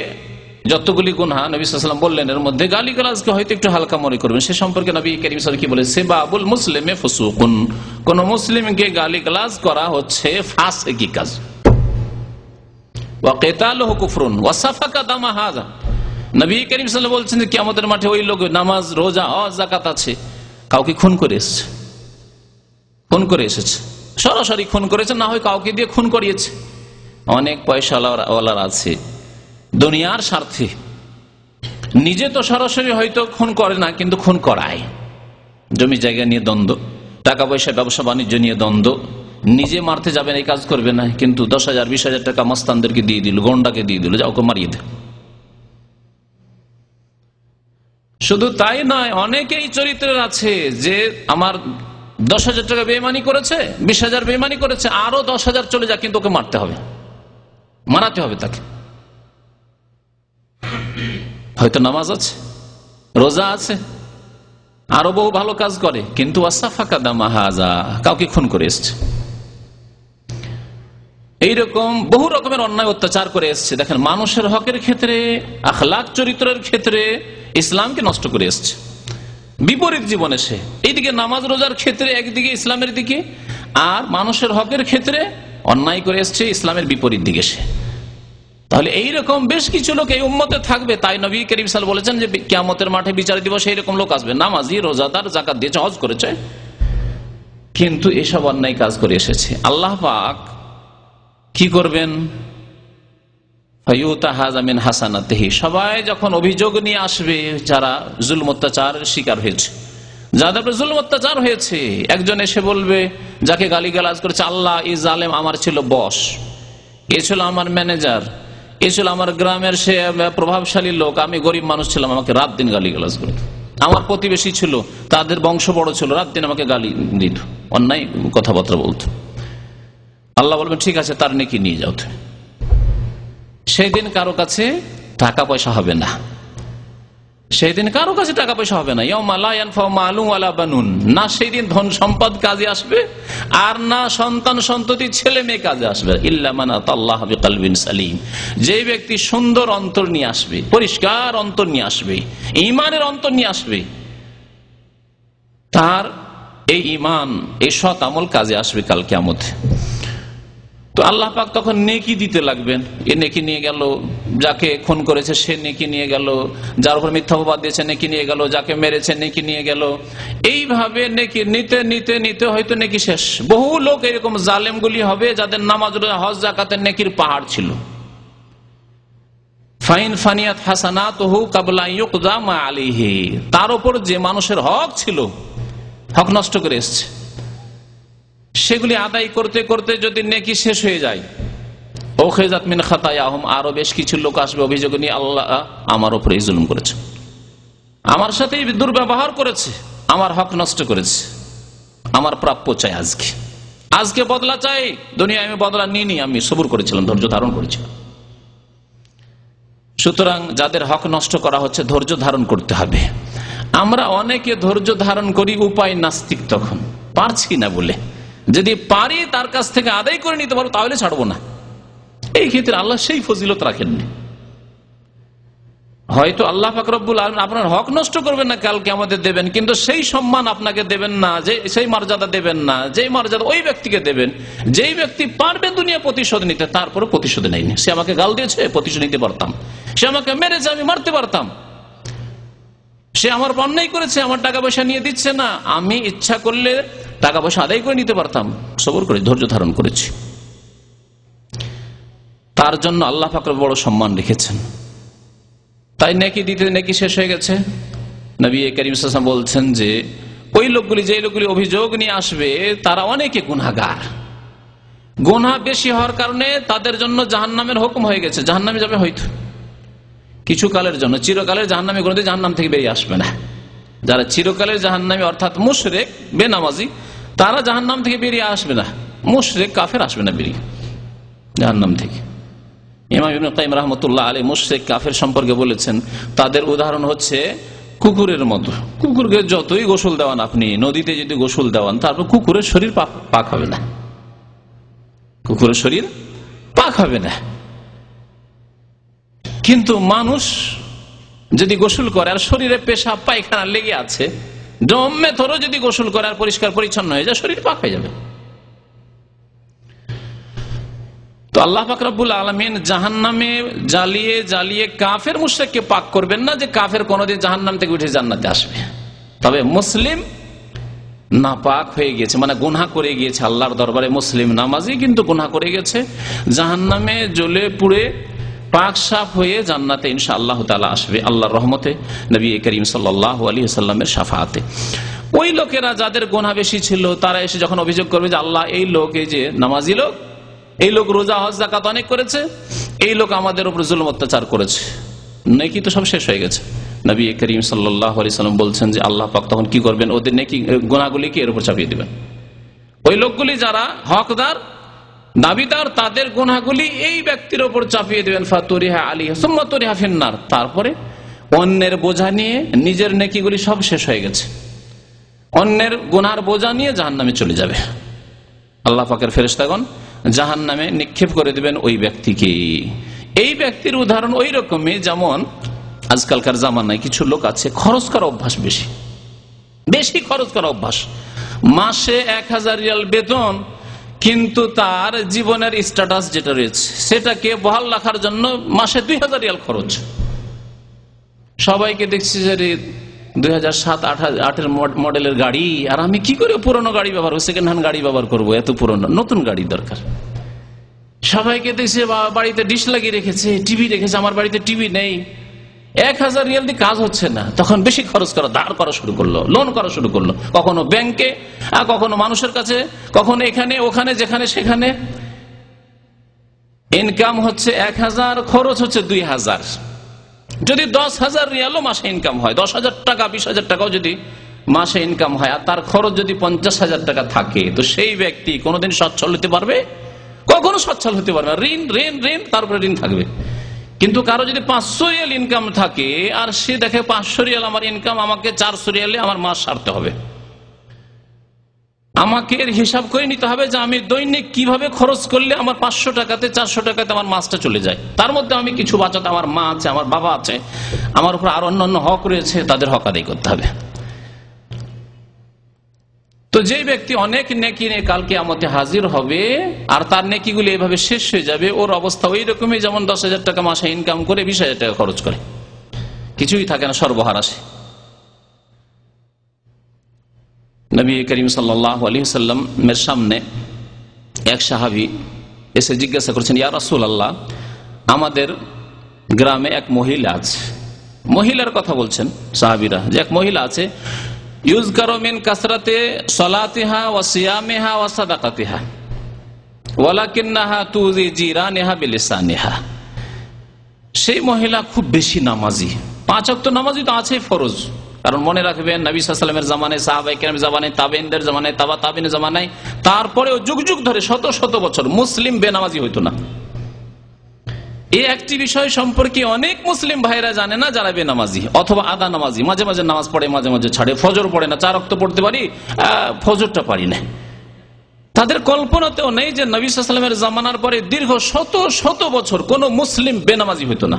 যতগুলি গুনাহ নবী সাল্লাল্লাহু আলাইহি ওয়াসাল্লাম বললেন, এর মধ্যে গালিগালাজকে হয়তো একটু হালকা মনে করবেন। সে সম্পর্কে নবী করিম সাল্লাল্লাহু আলাইহি ওয়াসাল্লাম কি বলে, সিবাবুল মুসলিমে ফুসুকুন, কোন মুসলিমকে গালিগালাজ করা হচ্ছে ফাসিকি কাজ। ওয়া কিতালুহু কুফরুন ওয়া সাফাকা দামা হাযা, নবী করিম সাল্লাল্লাহু আলাইহি ওয়াসাল্লাম বলছেন যে কিয়ামতের মাঠে ওই লোক নামাজ, রোজা, হজ, যাকাত আছে, কাউকে খুন করে এসেছে, খুন করে এসেছে, সরাসরি খুন করেছে, না হয় কাউকে দিয়ে খুন করিয়েছে। অনেক পয়সাওয়ালার আছে দুনিয়ার স্বার্থে, নিজে তো সরাসরি হয়তো খুন করে না, কিন্তু খুন করায়। জমি জায়গা নিয়ে দ্বন্দ্ব, টাকা পয়সা, ব্যবসা বাণিজ্য নিয়ে দ্বন্দ্ব, নিজে মারতে যাবেন এই কাজ করবে না, কিন্তু 10,000 20,000 টাকা মস্তানদেরকে দিয়ে দিল, গন্ডাকে দিয়ে দিল, যাও ওকে মারিয়ে দে। শুধু তাই নয়, অনেকেই চরিত্রের আছে যে আমার 10,000 টাকা বেইমানি করেছে, 20,000 বেইমানি করেছে, আরো 10,000 চলে যাক, কিন্তু ওকে মারতে হবে, মারাতে হবে তাকে। হয়তো নামাজ আছে, রোজা আছে, আরো বহু ভালো কাজ করে, কিন্তু ওয়াসাফাকা দামা হাযা, কাউকে খুন করে এসছে। এইরকম বহু রকমের অন্যায় অত্যাচার করে এসছে। দেখেন, মানুষের হকের ক্ষেত্রে, আখলাক চরিত্রের ক্ষেত্রে ইসলামকে নষ্ট করে এসছে। বিপরীত জীবনে সে এইদিকে নামাজ রোজার ক্ষেত্রে একদিকে ইসলামের দিকে, আর মানুষের হকের ক্ষেত্রে অন্যায় করে এসছে ইসলামের বিপরীত দিকে সে। তাহলে এইরকম বেশ কিছু লোক এই উম্মতে থাকবে। তাই নবী করিম সাল্লাল্লাহু আলাইহি ওয়াসাল্লাম বলেছেন যে কিয়ামতের মাঠে বিচার দিবসে এইরকম লোক আসবে, নামাজি, রোজাদার, যাকাত দিয়েছে, হজ করেছে, কিন্তু এসব অন্যায় কাজ করে এসেছে। আল্লাহ পাক কি করবেন? ফায়ুতা হাযা মিন হাসানাতিহি, সবাই যখন অভিযোগ নিয়ে আসবে যারা জুলম অত্যাচারের শিকার হয়েছে, যাদের উপর জুলম অত্যাচার হয়েছে, একজন এসে বলবে যাকে গালিগালাজ করেছে, আল্লাহ এই জালেম আমার ছিল বস, এ ছিল আমার ম্যানেজার, এ ছিল আমার গ্রামের সে প্রভাবশালী লোক, আমি গরিব মানুষ ছিলাম, আমাকে রাত দিন গালিগালাজ করে। আমার প্রতিবেশী ছিল, তাদের বংশ বড় ছিল, রাত দিন আমাকে গালি দিত, অন্যায় কথাবার্তা বলতো। আল্লাহ বলবেন ঠিক আছে, তার নেকি নিয়ে যাও। সেই দিন কারো কাছে টাকা পয়সা হবে না, সেই দিন কারো কাছে টাকা পয়সা হবে না। ইয়াউমা লা ইয়ানফাউ মালুন ওয়ালা বানুন, না সেই দিন ধন সম্পদ কাজে আসবে, আর না সন্তান সন্ততি ছেলে মেয়ে কাজে আসবে, ইল্লা মান আতাল্লাহ বিকলবিন সালিম, যে ব্যক্তি সুন্দর অন্তর নিয়ে আসবে, পরিষ্কার অন্তর নিয়ে আসবে, ঈমানের অন্তর নিয়ে আসবে, তার এই ঈমান, এই সৎ আমল কাজে আসবে কাল কিয়ামতে। তো আল্লাহ পাক তখন নেকি দিতে লাগবেন। এ নেকি নিয়ে গেল, যাকে খুন করেছে সে নেকি নিয়ে গেল, যার উপর মিথ্যা অপবাদ দিয়েছে নেকি নিয়ে গেল, যাকে মেরেছে নেকি নিয়ে গেল। এইভাবে নেকি নিতে নিতে নিতে হয়তো নেকি শেষ। বহু লোক এরকম জালেমগুলি হবে যাদের নামাজ, হজ, যাকাতের নেকির পাহাড় ছিল। ফাইন ফানিয়াত হাসানাতুহু ক্বাবলা ইউকযা মা আলাইহি, তার উপর যে মানুষের হক ছিল, হক নষ্ট করে এসেছে, সেগুলি আদায় করতে করতে যদি নেকি শেষ হয়ে যায়, ওখিযাত মিন খাতায়াহুম, আরো বেশ কিছু লোক আসবে অভিযোগ নিয়ে, আল্লাহ আমার উপরে জুলুম করেছে, আমার সাথে দুর্ব্যবহার করেছে, আমার হক নষ্ট করেছে, আমার প্রাপ্য চাই, আজকে বদলা চাই। দুনিয়ায় আমি বদলা নিইনি, আমি সবুর করেছিলাম, ধৈর্য ধারণ করেছিলাম। সুতরাং যাদের হক নষ্ট করা হচ্ছে, ধৈর্য ধারণ করতে হবে। আমরা অনেকে ধৈর্য ধারণ করি উপায় নাস্তিক, তখন পারছি না বলে, যদি পারি তার কাছ থেকে আদায় করে নিতে পারবো তাহলে ছাড়বো না। এই ক্ষেত্রে আল্লাহ সেই ফজিলত রাখেননি। হয়তো আল্লাহ পাক রব্বুল আলামিন আপনার হক নষ্ট করবেন না, কালকে আমাদের দেবেন, কিন্তু সেই সম্মান আপনাকে দেবেন না, যে সেই মর্যাদা দেবেন না, যেই মর্যাদা ওই ব্যক্তিকে দেবেন যেই ব্যক্তি পারবে দুনিয়া প্রতিশোধ নিতে, তারপরে প্রতিশোধ নেয়নি। সে আমাকে গাল দিয়েছে, প্রতিশোধ নিতে পারতাম, সে আমাকে মেরেছে, আমি মারতে পারতাম, সে আমার অন্যায় করেছে, আমার টাকা পয়সা নিয়ে দিচ্ছে না, আমি ইচ্ছা করলে টাকা পয়সা আদায় করে নিতে পারতাম, সবর করে ধৈর্য ধারণ করেছি। তার জন্য আল্লাহ পাক বড় সম্মান রেখেছেন। তাই নেকি দিতে নেকি শেষ হয়ে গেছে। নবী করিম সাল্লাল্লাহু আলাইহি ওয়াসাল্লাম বলছেন যে ওই লোকগুলি, যে লোকগুলি অভিযোগ নিয়ে আসবে, তারা অনেকে গুনাহগার। গুনাহ বেশি হওয়ার কারণে তাদের জন্য জাহান্নামের হুকুম হয়ে গেছে, জাহান্নামে যাবে হয়তো কিছু কালের জন্য, চিরকালের জাহান্নামে কোনোদিন জাহান্নাম থেকে বেরিয়ে আসবে না। যারা চিরকালের জাহান্নামী অর্থাৎ মুশরিক বেনামাজি, তারা জাহান্নাম থেকে বেরিয়ে আসবে না। মুশরিক কাফের আসবে না বেরিয়ে জাহান্নাম থেকে। ইমাম ইবনে কাইয়িম রাহমাতুল্লাহ আলাইহি মুশরিক কাফের সম্পর্কে বলেছেন, তাদের উদাহরণ হচ্ছে কুকুরের মতো। কুকুরকে যতই গোসল দেওয়ান আপনি, নদীতে যদি গোসল দেওয়ান, তারপর কুকুরের শরীর পাক হবে না, কুকুরের শরীর পাক হবে না। কিন্তু মানুষ যদি গোসল করে আর শরীরে পেশাব পায়খানা লেগে আছে, দমে ধরো যদি গোসল করে আর পরিষ্কার পরিচ্ছন্ন হয়ে যায়, শরীর পাক হয়ে যাবে। তো আল্লাহ পাক রব্বুল আলামিন জাহান্নামে জ্বালিয়ে জ্বালিয়ে কাফের মুশরিককে পাক করবেন না, যে কাফের কোনদিন জাহান্নাম থেকে উঠে জান্নাতে আসবে। তবে মুসলিম নাপাক হয়ে গিয়েছে, মানে গুনাহ করে গিয়েছে আল্লাহর দরবারে, মুসলিম নামাজি কিন্তু গুনাহ করে গেছে, জাহান্নামে জ্বলে পুড়ে পাক সাফ হয়ে জান্নাতে ইনশাআল্লাহ তাআলা আসবে আল্লাহর রহমতে, নবী করিম সাল্লাল্লাহু আলাইহি ওয়াসাল্লামের শাফাআতে। ওই লোকেরা যাদের গুনাহ বেশি ছিল, তারা এসে যখন অভিযোগ করবে যে আল্লাহ, এই লোক, এই যে নামাজি লোক, এই লোক রোজা হজ যাকাত অনেক করেছে, এই লোক আমাদের উপর জুলুম অত্যাচার করেছে, নেকি তো সব শেষ হয়ে গেছে। নবী করিম সাল্লাল্লাহু আলাইহি ওয়াসাল্লাম বলছেন যে আল্লাহ পাক তখন কি করবেন, ওদের নেকি গুনাহগুলিকে এর উপর চাপিয়ে দিবেন। ওই লোকগুলি যারা হকদার দাবিদার, তাদের গুনাহগুলি এই ব্যক্তির উপর চাপিয়ে দিবেন। ফাতুরিহা আলাইহি সুম্মা তুরিহা ফিন্নার, তারপরে অন্যের বোঝা নিয়ে নিজের নেকিগুলি সব শেষ হয়ে গেছে, অন্যের গুনার বোঝা নিয়ে জাহান্নামে চলে যাবে। আল্লাহ পাকের ফেরেশতাগণ জাহান্নামে নিক্ষেপ করে দিবেন ওই ব্যক্তিকে। এই ব্যক্তির উদাহরণ ওই রকমই, যেমন আজকালকার জামানায় কিছু লোক আছে খরচ করা অভ্যাস, বেশি খরচ করা অভ্যাস। মাসে 1000 রিয়াল বেতন, কিন্তু তার জীবনের স্ট্যাটাস যেটা রয়েছে সেটাকে বহাল রাখার জন্য মাসে 2000 রিয়াল খরচ। সবাইকে দেখছি যে 2007-8 মডেলের গাড়ি, আর আমি কি করে পুরনো গাড়ি ব্যবহার করবো, সেকেন্ড হ্যান্ড গাড়ি ব্যবহার করবো, এত পুরনো, নতুন গাড়ি দরকার। সবাইকে দেখছি বাড়িতে ডিশ লাগিয়ে রেখেছে, টিভি রেখেছে, আমার বাড়িতে টিভি নেই। 1000 রিয়াল দিয়ে কাজ হচ্ছে না, তখন বেশি খরচ করা, ধার করা শুরু করলো, লোন করা শুরু করলো, কখনো ব্যাংকে, কখনো মানুষের কাছে, কখনো এখানে ওখানে, যেখানে সেখানে। ইনকাম হচ্ছে 1000, খরচ হচ্ছে 2000। যদি 10,000 রিয়ালও মাসে ইনকাম হয়, 10,000 টাকা 20,000 টাকাও যদি মাসে ইনকাম হয়, আর তার খরচ যদি 50,000 টাকা থাকে, তো সেই ব্যক্তি কোনোদিন সচ্ছল হতে পারবে? কখনো সচ্ছল হতে পারবে না। ঋণ ঋণ ঋণ, তারপরে ঋণ থাকবে। কিন্তু কারো যদি 500 রিয়াল ইনকাম থাকে, আর সে দেখে 500 রিয়াল আমার ইনকাম, আমাকে 400 রিয়ালে আমার মাস সারতে হবে, আমাকে এর হিসাব করে নিতে হবে যে আমি দৈনিক কিভাবে খরচ করলে আমার 500 টাকাতে 400 টাকাতে আমার মাসটা চলে যায়, তার মধ্যে আমি কিছু বাঁচাতে, আমার মা আছে, আমার বাবা আছে, আমার উপর আর অন্যান্য হক রয়েছে, তাদের হক আদায় করতে হবে। তো যে ব্যক্তি অনেক নেকি নিয়ে কাল কিয়ামতে হাজির হবে, আর তার নেকিগুলি এভাবে শেষ হয়ে যাবে, ওর অবস্থা ওই রকমই যেমন 10,000 টাকা মাসে ইনকাম করে 20,000 টাকা খরচ করে, কিছুই থাকে না, সর্বহার আসে। নবী করিম সাল্লাল্লাহু আলাইহি ওয়াসাল্লামের সামনে এক সাহাবী এসে জিজ্ঞাসা করছেন, ইয়া রাসূলুল্লাহ, আমাদের গ্রামে এক মহিলা আছে। মহিলার কথা বলছেন সাহাবীরা, যে এক মহিলা আছে, ইউযকারু মিন কাসরাতি সালাতিহা ওয়া সিয়ামিহা ওয়া সাদাকাতিহা ওয়ালাকিন্নাহা তুযি জিরানিহা বিলিসানিহা। সেই মহিলা খুব বেশি নামাজি, 5 ওয়াক্ত নামাজি তো আছে ফরজ। কারণ মনে রাখবেন, নবী সাল্লাল্লাহু আলাইহি ওয়াসাল্লামের জামানায়, সাহাবায়ে কেরামের জামানায়, তাবেঈনদের জামানায়, তাবা তাবেঈনের জামানায়, তারপরেও যুগ যুগ ধরে শত শত বছর মুসলিম বেনামাজি হইতো না। এই একটি বিষয় সম্পর্কে অনেক মুসলিম ভাইরা জানে না, যারা বেনামাজি অথবা আদা নামাজি, মাঝে মাঝে নামাজ পড়ে, মাঝে মাঝে ছাড়ে, ফজর পড়ে না, 4 ওয়াক্ত পড়তে পারি, ফজরটা পারি না। তাদের কল্পনাতেও নেই যে নবী সাল্লাল্লাহু আলাইহি ওয়াসাল্লামের জামানার পরে দীর্ঘ শত শত বছর কোন মুসলিম বেনামাজি হইতো না,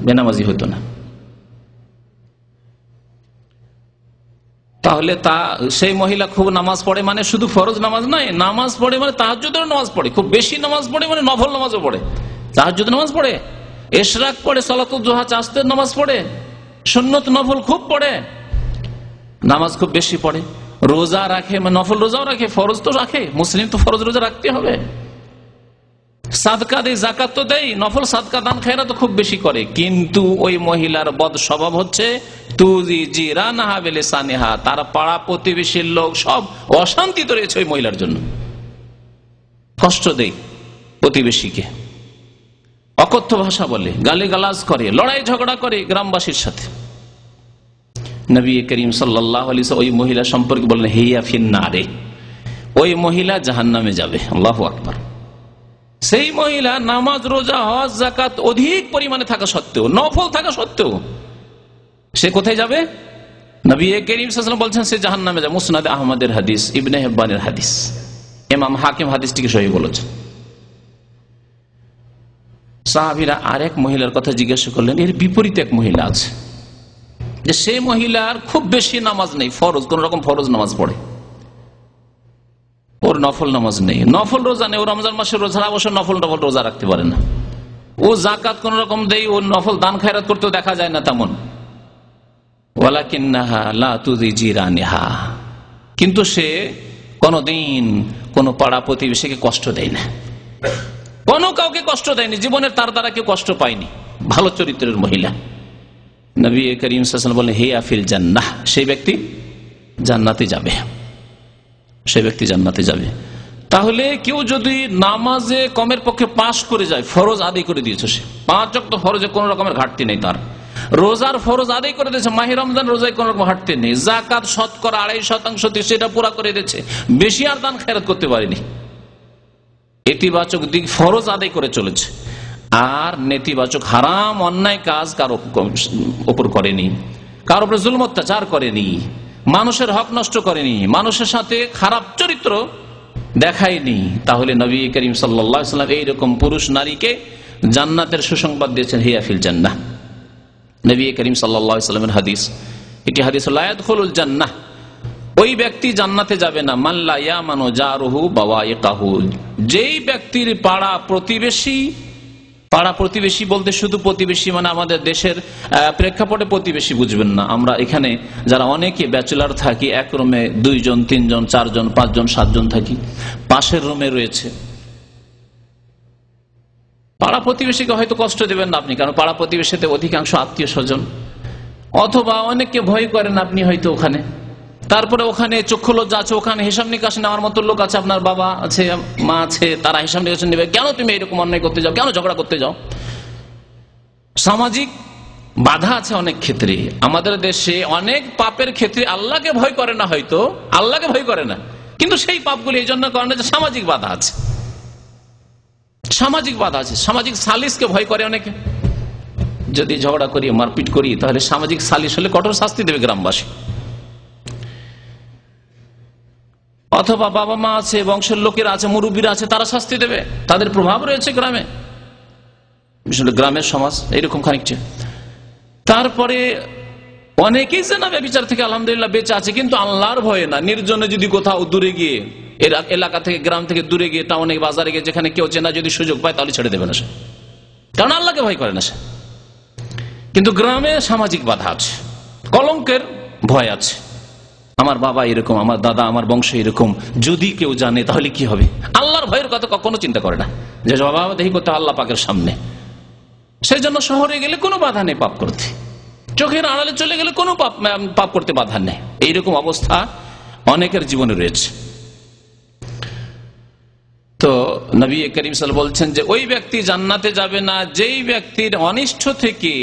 বেনামাজি হইতো না। তাহলে সেই মহিলা খুব নামাজ পড়ে, মানে শুধু ফরজ নামাজ নয়, নামাজ পড়ে মানে তাহাজ্জুদের নামাজ পড়ে, খুব বেশি নামাজ পড়ে মানে নফল নামাজও পড়ে, তাহাজ্জুদ নামাজ পড়ে, ইশরাক পড়ে, সালাতুল দুহা, চাষতের নামাজ পড়ে, সুন্নত নফল খুব পড়ে, নামাজ খুব বেশি পড়ে, রোজা রাখে, নফল রোজাও রাখে, ফরজ তো রাখে, মুসলিম তো ফরজ রোজা রাখতে হবে, সাদকা দেয়, জাকাত তো দেয়, নফল সাদকা দান খায়রা তো খুব বেশি করে। কিন্তু ওই মহিলার বদ স্বভাব হচ্ছে তুজি জিরানাহা বিলিসানিহা, তার পাড়া প্রতিবেশীর লোক সব অশান্তিতে রয়েছে ওই মহিলার জন্য, কষ্ট দেয় প্রতিবেশীকে, অকথ্য ভাষা বলে, গালিগালাজ করে, লড়াই ঝগড়া করে গ্রামবাসীর সাথে। নবী করিম সাল্লাল্লাহু আলাইহি ওয়াসাল্লাম ওই মহিলা সম্পর্কে বললেন হিয়া ফিন্নারে, ওই মহিলা জাহান্নামে যাবে। আল্লাহু আকবার। সেই মহিলা নামাজ রোজা হজ যাকাত অধিক পরিমাণে থাকা সত্ত্বেও, নফল থাকা সত্ত্বেও সে কোথায় যাবে? নবী করিম সাল্লাল্লাহু আলাইহি ওয়াসাল্লাম বলছেন সে জাহান্নামে যাবে। মুসনাদ আহমদের হাদিস, ইবনে হিব্বানের হাদিস, ইমাম হাকিম হাদিসটিকে সহিহ বলেছেন। সাহাবীরা আরেক মহিলার কথা জিজ্ঞাসা করলেন, এর বিপরীতে এক মহিলা আছে যে সে মহিলার খুব বেশি নামাজ নেই, ফরজ কোন রকম ফরজ নামাজ পড়ে, ওর নফল নামাজ নেই, নফল রোজা নেই, ও রমজান মাসের রোজা অবশ্য নফল রোজা রাখতে পারে না, ও জাকাত কোন রকম দেয়, ও নফল দান খায়রাত করতেও দেখা যায় না তেমন। ওয়ালাকিন্নাহা লা তুযি জিরানিহা, কিন্তু সে কোনদিন কোন পাড়া প্রতিবেশীকে কষ্ট দেয় না, কোন কাউকে কষ্ট দেয়নি, জীবনের তার দ্বারা কেউ কষ্ট পায়নি, ভালো চরিত্রের মহিলা। নবী করিম সাল্লাল্লাহু আলাইহি ওয়াসাল্লাম বলেন হিয়া ফিল জান্নাহ, সেই ব্যক্তি জান্নাতে যাবে, সেই ব্যক্তি জান্নাতে যাবে। তাহলে কেউ যদি নামাজে কমের পক্ষে পাশ করে যায়, ফরজ আদায় করে দিয়েছে, সে 5 ওয়াক্ত ফরজে কোন রকমের ঘাটতি নেই তার, রোজার ফরজ আদায় করে দিয়েছে, মাহে রমজান রোজায় কোন রকম ঘাটতি নেই, যাকাত শতকরা 2.5% সেটা পুরা করে দিয়েছে, বেশি আর দান খেরাত করতে পারেনি, ইতিবাচক দিক ফরজ আদায় করে চলেছে, আর নেতিবাচক হারাম অন্যায় কাজ কারো উপর করেনি, কারো উপর জুলম অত্যাচার করেনি, মানুষের হক নষ্ট করেনি, মানুষের সাথে খারাপ চরিত্র দেখায়নি, তাহলে নবী করিম সাল্লাল্লাহু আলাইহি ওয়াসাল্লাম এইরকম পুরুষ নারীকে জান্নাতের সুসংবাদ দিয়েছেন, হিয়া ফিল জান্নাহ। নবী করিম সাল্লাল্লাহু আলাইহি ওয়াসাল্লামের হাদিস, এটি হাদিস, লা ইয়াদখুলুল জান্নাহ, ওই ব্যক্তি জান্নাতে যাবে না, মান লা ইয়ামানু জারুহু বাওয়াইকাহু, যেই ব্যক্তির পাড়া প্রতিবেশী বলতে শুধু প্রতিবেশী মানে আমাদের দেশের প্রেক্ষাপটে প্রতিবেশী বুঝবেন না, আমরা এখানে যারা অনেকে ব্যাচেলার থাকি, এক রুমে 2 জন 3 জন 4 জন 5 জন 7 জন থাকি, পাশের রুমে রয়েছে পাড়া প্রতিবেশীকে হয়তো কষ্ট দেবেন না আপনি, কারণ পাড়া প্রতিবেশীতে অধিকাংশ আত্মীয় স্বজন, অথবা অনেককে ভয় করেন আপনি হয়তো ওখানে, তারপরে ওখানে চক্ষু লজ্জা আছে, ওখানে হিসাব নিকাশ নেওয়ার মতো লোক আছে, আপনার বাবা আছে মা আছে, তারা হিসাব নিকাশ নেবে, কেন তুমি এরকম অন্যায় করতে যাও, কেন ঝগড়া করতে যাও। সামাজিক বাধা আছে অনেক ক্ষেত্রে, আমাদের দেশে অনেক পাপের ক্ষেত্রে আল্লাহকে ভয় করে না, হয়তো আল্লাহকে ভয় করে না, কিন্তু সেই পাপগুলি এই জন্য করে না যে সামাজিক বাধা আছে, সামাজিক বাধা আছে, সামাজিক সালিসকে ভয় করে অনেকে, যদি ঝগড়া করি মারপিট করি তাহলে সামাজিক সালিস হলে কঠোর শাস্তি দেবে গ্রামবাসী, অথবা বাবা মা আছে, বংশের লোকেরা আছে, মুরব্বীরা আছে, তারা শাস্তি দেবে, তাদের প্রভাব রয়েছে গ্রামে, গ্রামের সমাজ এইরকম খানিকটা। তারপরে অনেকেই জেনা ব্যভিচার থেকে আলহামদুলিল্লাহ বেঁচে আছে, কিন্তু আল্লাহর ভয়ে না, নির্জনে যদি কোথাও দূরে গিয়ে এলাকা থেকে গ্রাম থেকে দূরে গিয়ে টাউনে বাজারে গিয়ে যেখানে কেউ চেনা যদি সুযোগ পায় তাহলে ছেড়ে দেবে না সে, কারণ আল্লাহকে ভয় করে না সে। কিন্তু গ্রামে সামাজিক বাধা আছে, কলঙ্কের ভয় আছে, আমার বাবা এরকম, আমার দাদা, আমার বংশ এরকম, যদি কেউ জানে তাহলে কি হবে, আল্লাহর ভয়ের কথা কখনো চিন্তা করে না, যে জবাবদিহি করতে আল্লাহ পাকের সামনে। সেই জন্য শহরে গেলে কোনো বাধা নেই পাপ করতে, চোখের আড়ালে চলে গেলে কোনো পাপ করতে বাধা নেই, এইরকম অবস্থা অনেকের জীবনে রয়েছে। তো নবী করিম সাল্লাল্লাহু আলাইহি ওয়াসাল্লাম বলছেন যে ওই ব্যক্তি জান্নাতে যাবে না যেই ব্যক্তির অনিষ্ট থেকে,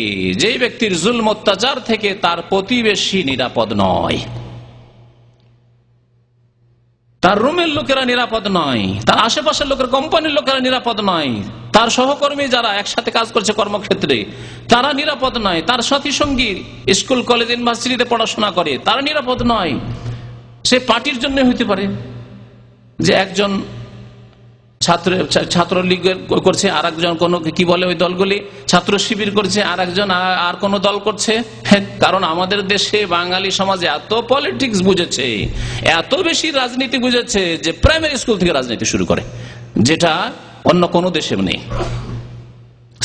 যেই ব্যক্তির জুলম অত্যাচার থেকে তার প্রতিবেশী নিরাপদ নয়, তার রুমের লোকেরা নিরাপদ নয়, তার আশেপাশের লোকের কোম্পানির লোকেরা নিরাপদ নয়, তার সহকর্মী যারা একসাথে কাজ করছে কর্মক্ষেত্রে তারা নিরাপদ নয়, তার সাথী সঙ্গী স্কুল কলেজ ইউনিভার্সিটিতে পড়াশোনা করে তারা নিরাপদ নয়। সে পার্টির জন্য হইতে পারে, যে একজন ছাত্রলীগ করছে, আর একজন কোন কি বলে ওই দলগুলি, ছাত্র শিবির করছে, আর একজন আর কোন দল করছে। কারণ আমাদের দেশে বাঙালি সমাজে এত পলিটিক্স বুঝেছে, এত বেশি রাজনীতি বুঝেছে যে প্রাইমারি স্কুল থেকে রাজনীতি শুরু করে, যেটা অন্য কোনো দেশে নেই।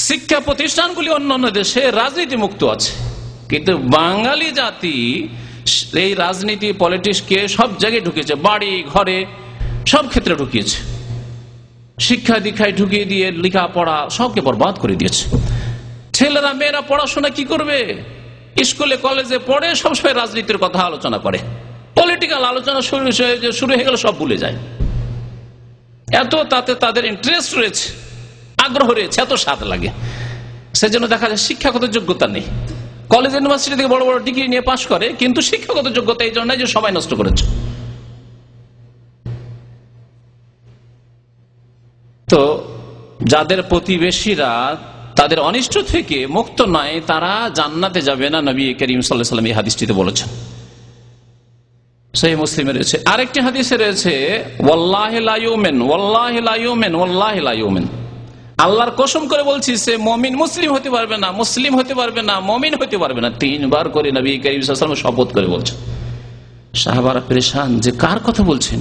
শিক্ষা প্রতিষ্ঠানগুলি অন্য অন্য দেশে রাজনীতি মুক্ত আছে, কিন্তু বাঙালি জাতি এই রাজনীতি পলিটিক্সকে সব জায়গায় ঢুকিয়েছে, বাড়ি ঘরে সব ক্ষেত্রে ঢুকিয়েছে, শিক্ষা দীক্ষায় ঢুকিয়ে দিয়ে লেখাপড়া সবকে বরবাদ করে দিয়েছে। ছেলেরা মেয়েরা পড়াশোনা কি করবে? স্কুলে কলেজে পড়ে সবসময় রাজনীতির কথা আলোচনা করে, পলিটিক্যাল আলোচনা শুরু হয়ে গেল সব ভুলে যায়। এত তাতে তাদের ইন্টারেস্ট রয়েছে, আগ্রহ রয়েছে, এত স্বাদ লাগে। সেজন্য দেখা যায় শিক্ষাগত যোগ্যতা নেই। কলেজ ইউনিভার্সিটি থেকে বড় বড় ডিগ্রি নিয়ে পাশ করে, কিন্তু শিক্ষাগত যোগ্যতা এই জন্য যে সবাই নষ্ট করেছে। তো যাদের প্রতিবেশীরা তাদের অনিষ্ট থেকে মুক্ত নয়, তারা জান্নাতে যাবে না, নবী করিম সাল্লাল্লাহু আলাইহি ওয়াসাল্লাম এই হাদিসটিতে বলেছেন। সহিহ মুসলিমে রয়েছে। আরেকটি হাদিসে রয়েছে, ওয়াল্লাহি লা ইউমিন, ওয়াল্লাহি লা ইউমিন, ওয়াল্লাহি লা ইউমিন, আল্লাহর কসম করে বলছি সে মুমিন মুসলিম হতে পারবে না, মুসলিম হতে পারবে না, মুমিন হতে পারবে না। 3 বার করে নবী করিম সাল্লাল্লাহু আলাইহি ওয়াসাল্লাম শপথ করে বলছেন। সাহাবারা পেরেশান যে কার কথা বলছেন?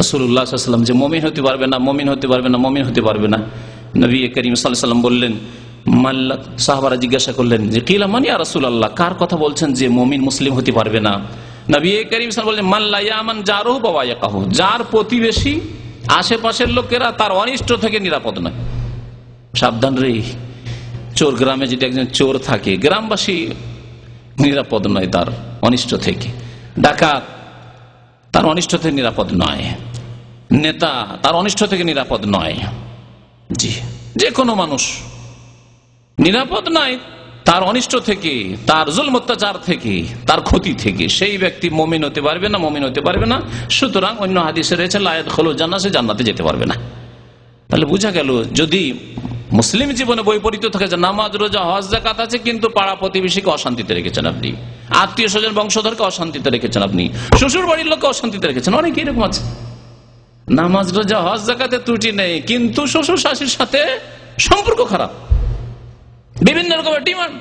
রাসূলুল্লাহ সাল্লাল্লাহু আলাইহি ওয়াসাল্লাম যে মুমিন হতে পারবে না, মুমিন হতে পারবে না, মুমিন হতে পারবে না। নবী করিম সাল্লাল্লাহু আলাইহি ওয়াসাল্লাম বললেন, মাল্লাক। সাহাবারা জিজ্ঞাসা করলেন যে কিলা মান ইয়া রাসূলুল্লাহ, কার কথা বলছেন যে মুমিন মুসলিম হতে পারবে না? নবী করিম সাল্লাল্লাহু আলাইহি ওয়াসাল্লাম বললেন, মান লা ইয়ামান জারুহু ওয়া ওয়ায়াকাহু, যার প্রতিবেশী আশেপাশের লোকেরা তার অনিষ্ট থেকে নিরাপদ নয়। সাবধান রে, চোর গ্রামে যদি একজন চোর থাকে, গ্রামবাসী নিরাপদ নয় তার অনিষ্ট থেকে। ডাকাত তার অনিষ্ট থেকে নিরাপদ নয়, নেতা তার অনিষ্ট থেকে নিরাপদ নয়। জি, যে কোনো মানুষ নিরাপদ নয় তার অনিষ্ট থেকে, তার জুলম অত্যাচার থেকে, তার ক্ষতি থেকে। সেই ব্যক্তি মুমিন হতে পারবে না, মুমিন হতে পারবে না। সুতরাং অন্য হাদিসে রয়েছে লা ইয়াদখুলুল জান্নাহ, সে জান্নাতে যেতে পারবে না। তাহলে বোঝা গেল, যদি মুসলিম জীবনে বৈপরীত্য থাকে যে নামাজ রোজা হজ যাকাত আছে, কিন্তু পাড়া প্রতিবেশীকে অশান্তিতে রেখেছেন আপনি, আত্মীয় স্বজন বংশধরকে অশান্তিতে রেখেছেন আপনি, শ্বশুর বাড়ির লোককে অশান্তিতে রেখেছেন। অনেক এরকম আছে, নামাজ রোজা হজ যাকাতে ত্রুটি নেই, কিন্তু শ্বশুর শাশুড়ির সাথে সম্পর্ক খারাপ, বিভিন্ন রকমের ডিমান্ড,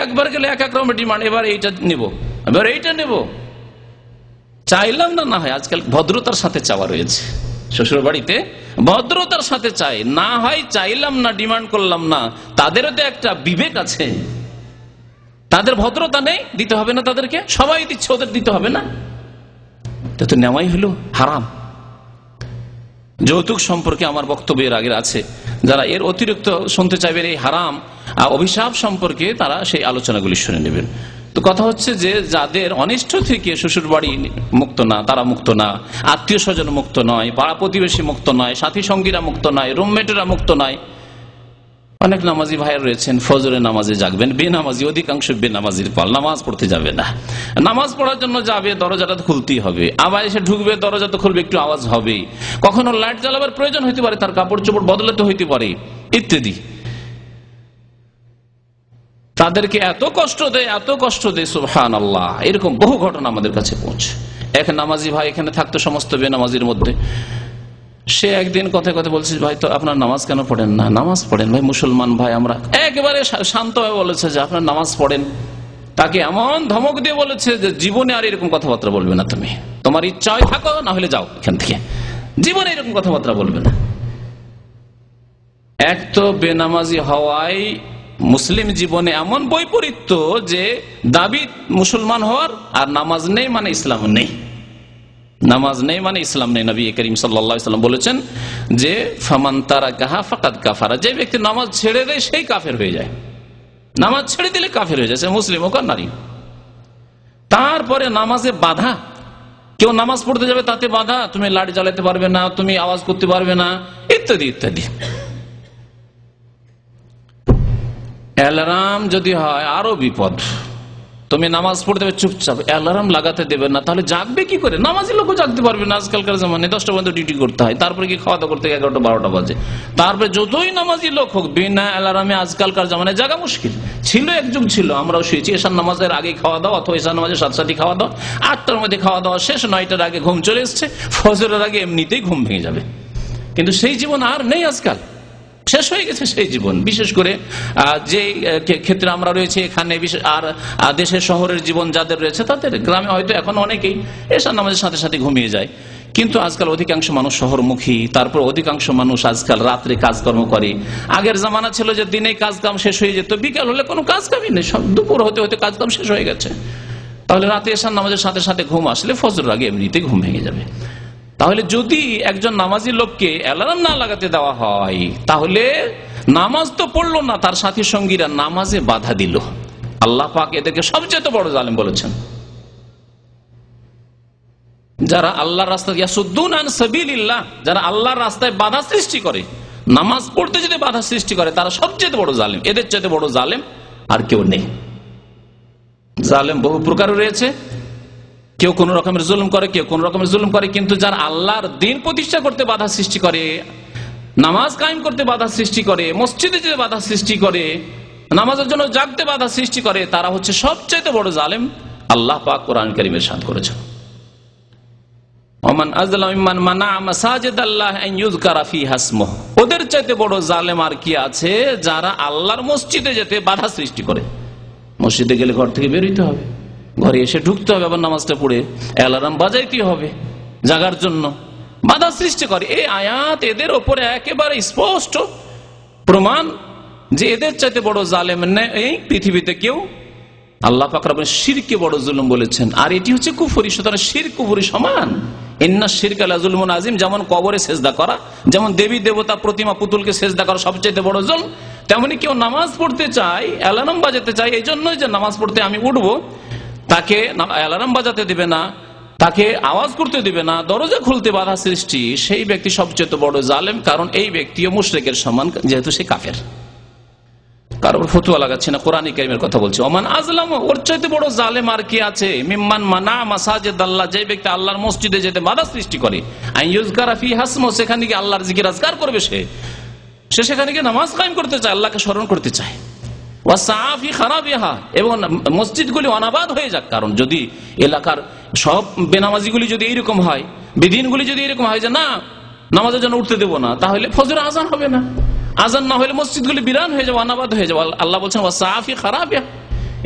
একবার গেলে এক এক রকমের ডিমান্ড। এবার এইটা নেব, এবার এইটা নেব, চাইলাম না, না হয় আজকাল ভদ্রতার সাথে চাওয়া রয়েছে শ্বশুর বাড়িতে, ভদ্রতার সাথে চাই, না হয় চাইলাম না, ডিমান্ড করলাম না। তাদেরও তো একটা বিবেক আছে, তাদের ভদ্রতা নেই, দিতে হবে না তাদেরকে, সবাই দিচ্ছে, ওদের দিতে হবে না, তো নেওয়াই হলো হারাম। যৌতুক সম্পর্কে আমার বক্তব্য এর আগে আছে, যারা এর অতিরিক্ত শুনতে চাইবেন এই হারাম অভিশাপ সম্পর্কে, তারা সেই আলোচনাগুলি শুনে নেবেন। তো কথা হচ্ছে যে যাদের অনিষ্ট থেকে শ্বশুর বাড়ি মুক্ত না, তারা মুক্ত না, আত্মীয় স্বজন মুক্ত নয়, পাড়া প্রতিবেশী মুক্ত নয়, সাথী সঙ্গীরা মুক্ত নয়, রুমমেটেরা মুক্ত নয়। অনেক নামাজি ভাইয়ের রয়েছেন, ফজরের নামাজে জাগবেন, বেনামাজি, অধিকাংশ বেনামাজির পাল, নামাজ পড়তে যাবে না। নামাজ পড়ার জন্য যাবে, দরজাটা তো খুলতেই হবে, আবার এসে ঢুকবে, দরজা তো খুলবে, একটু আওয়াজ হবে, কখনো লাইট জ্বালাবার প্রয়োজন হইতে পারে, তার কাপড় চোপড় বদলাতে হইতে পারে, ইত্যাদি। তাদেরকে এত কষ্ট দেয়, এত কষ্ট দেয়, সুবহানাল্লাহ। এরকম বহু ঘটনা আমাদের কাছে পৌঁছে। এক নামাজি ভাই এখানে থাকতো সমস্ত বেনামাজির মধ্যে, সে একদিন কথায় কথা বলছে, ভাই তো আপনার নামাজ কেন পড়েন না? নামাজ পড়েন ভাই, মুসলমান ভাই আমরা। একেবারে শান্ত হয়ে বলেছে যে আপনার নামাজ পড়েন। তাকে এমন ধমক দিয়ে বলেছে যে জীবনে আর এরকম কথাবার্তা বলবে না, তুমি তোমার ইচ্ছা হয় থাকো, না হলে যাও এখান থেকে, জীবনে এরকম কথাবার্তা বলবে না। এক তো বেনামাজি হওয়ায় মুসলিম জীবনে এমন বৈপরীত্য যে দাবি মুসলমান হওয়ার, আর নামাজ নেই মানে ইসলাম নেই, নামাজ নেই মানে ইসলাম নেই। নবী করিম সাল্লাল্লাহু আলাইহি ওয়াসাল্লাম বলেছেন যে ফামান তারাকাহা ফাকাদ কাফারা, যে ব্যক্তি নামাজ ছেড়ে দেয় সেই কাফের হয়ে যায়। নামাজ ছেড়ে দিলে কাফের হয়ে যায়, সে মুসলিম হোক আর নারী। তারপরে নামাজে বাধা, কেউ নামাজ পড়তে যাবে তাতে বাধা, তুমি লাইট জ্বালাতে পারবে না, তুমি আওয়াজ করতে পারবে না, ইত্যাদি ইত্যাদি। অ্যালার্ম যদি হয় আরো বিপদ, তুমি নামাজ পড়তে হবে চুপচাপ, অ্যালার্ম লাগাতে দেবে না, তাহলে জাগবে কি করে? নামাজি লোকও জাগতে পারবে না আজকালকার জামানে, 10টা পর্যন্ত ডিউটি করতে হয়, তারপরে কি খাওয়া দাওয়া করতে 11টা 12টা বাজে। তারপরে যতই নামাজি লোক হোক, বিনা অ্যালার্মে আজকালকার জামানে জাগা মুশকিল। ছিল এক যুগ ছিল, আমরাও শুয়েছি, এশার নামাজের আগে খাওয়া দাওয়া, অথবা এশার নামাজের সাথে সাথে খাওয়া দাওয়া, 8টার মধ্যে খাওয়া দাওয়া শেষ, 9টার আগে ঘুম চলে এসছে, ফজরের আগে এমনিতেই ঘুম ভেঙে যাবে। কিন্তু সেই জীবন আর নেই, আজকাল শেষ হয়ে গেছে সেই জীবন। বিশেষ করে যে ক্ষেত্রে আমরা রয়েছে এখানে, আর দেশের শহরের জীবন যাদের রয়েছে, তাদের গ্রামে হয়তো এখন অনেকেই এশার নামাজের সাথে সাথে ঘুমিয়ে যায়, কিন্তু আজকাল অধিকাংশ মানুষ শহরমুখী, তারপর অধিকাংশ মানুষ আজকাল রাত্রে কাজকর্ম করে। আগের জামানা ছিল যে দিনে কাজকাম শেষ হয়ে যেত, বিকাল হলে কোনো কাজকামই নেই, সব দুপুর হতে হতে কাজকাম শেষ হয়ে গেছে। তাহলে রাতে এশার নামাজের সাথে সাথে ঘুম আসলে ফজরের আগে এমনিতে ঘুম ভেঙে যাবে। তাহলে যদি একজন নামাজি লোককে অ্যালার্ম না লাগাতে দেওয়া হয়, তাহলে নামাজ তো পড়লো না, তার সাথী সঙ্গীরা নামাজে বাধা দিল। আল্লাহ পাক এদেরকে সবচেয়ে বড় জালেম বলেছেন। যারা আল্লাহর রাস্তা ইয়াসুদ্দুন আন সাবিলিল্লাহ, যারা আল্লাহর রাস্তায় বাধা সৃষ্টি করে, নামাজ পড়তে যদি বাধা সৃষ্টি করে, তারা সবচেয়ে বড় জালেম। এদের চাইতে বড় জালেম আর কেউ নেই। জালেম বহু প্রকার রয়েছে, কেউ কোন রকমের জুলুম করে, কেউ কোন রকমের জুলুম করে, কিন্তু যারা আল্লাহর দ্বীন প্রতিষ্ঠা করতে বাধা সৃষ্টি করে, নামাজ কায়েম করতে বাধা সৃষ্টি করে, মসজিদে যেতে বাধা সৃষ্টি করে, নামাজের জন্য জাগতে বাধা সৃষ্টি করে, তারা হচ্ছে সবচেয়ে বড় জালেম। আল্লাহ পাক কোরআন কারীমে ইরশাদ করেছেন, ওমান আযলামু মিম্মান মানাআ মাসাজিদাল্লাহ আন ইউযকারা ফিহা ইসমুহু। ওদের চাইতে বড় জালেম আর কি আছে, যারা আল্লাহর মসজিদে যেতে বাধা সৃষ্টি করে। মসজিদে গেলে ঘর থেকে বের হইতে হবে, ঘরে এসে ঢুকতে হবে, আবার নামাজটা পড়ে অ্যালার্ম বাজাইতে হবে জাগার জন্য, বাধা সৃষ্টি করে। এই আয়াত এদের ওপরে একেবারে স্পষ্ট প্রমাণ যে এদের চাইতে বড় জালেম এই পৃথিবীতে কেউ। আল্লাহ পাক রব্বুল শিরকে বড় জুলুম বলেছেন, আর এটি হচ্ছে কুফরি। সুতরাং শিরক কুফরি সমান। ইন্না শিরকা লাযুলমুন আযীম, যেমন কবরে সেজদা করা, যেমন দেবী দেবতা প্রতিমা পুতুলকে সেজদা করা সবচেয়ে বড় জুলম, তেমনি কেউ নামাজ পড়তে চায়, অ্যালার্ম বাজাতে চায়, এই জন্যই যে নামাজ পড়তে আমি উঠবো, তাকে অ্যালার্ম বাজাতে দিবে না, তাকে আওয়াজ করতে দিবে না, দরজা খুলতে বাধা সৃষ্টি, সেই ব্যক্তি সবচেয়ে বড় জালেম। কারণ এই ব্যক্তিও মুশরিকের সমান, যেহেতু সে কাফের। কারোর ফতুয়া লাগাচ্ছে না, কোরআন কারীমের কথা বলছে। ওমান আযলাম, ওর চাইতে বড় জালেম আর কি আছে, মিম্মান মানা মাসাজিদাল্লাহ, যে ব্যক্তি আল্লাহর মসজিদে যেতে বাধা সৃষ্টি করে, আন ইউযকারা ফিহা ইসমুহু, সেখানে গিয়ে আল্লাহর জিকির আজকার করবে, সে সেখানে গিয়ে নামাজ কায়েম করতে চায়, আল্লাহকে স্মরণ করতে চায়। ওয়াসআ ফি খারাবিহা, এবং মসজিদগুলি অনাবাদ হয়ে যাক। কারণ যদি এলাকার সব বেনামাজিগুলি যদি এইরকম হয়, বিদিনগুলি যদি এরকম হয় যে না নামাজের জন্য উঠতে দেবো না, তাহলে ফজরের আজান হবে না, আজান না হলে মসজিদগুলি বিরান হয়ে যাবে, অনাবাদ হয়ে যাবে। আল্লাহ বলছেন ওয়াসআ ফি খারাবিহা,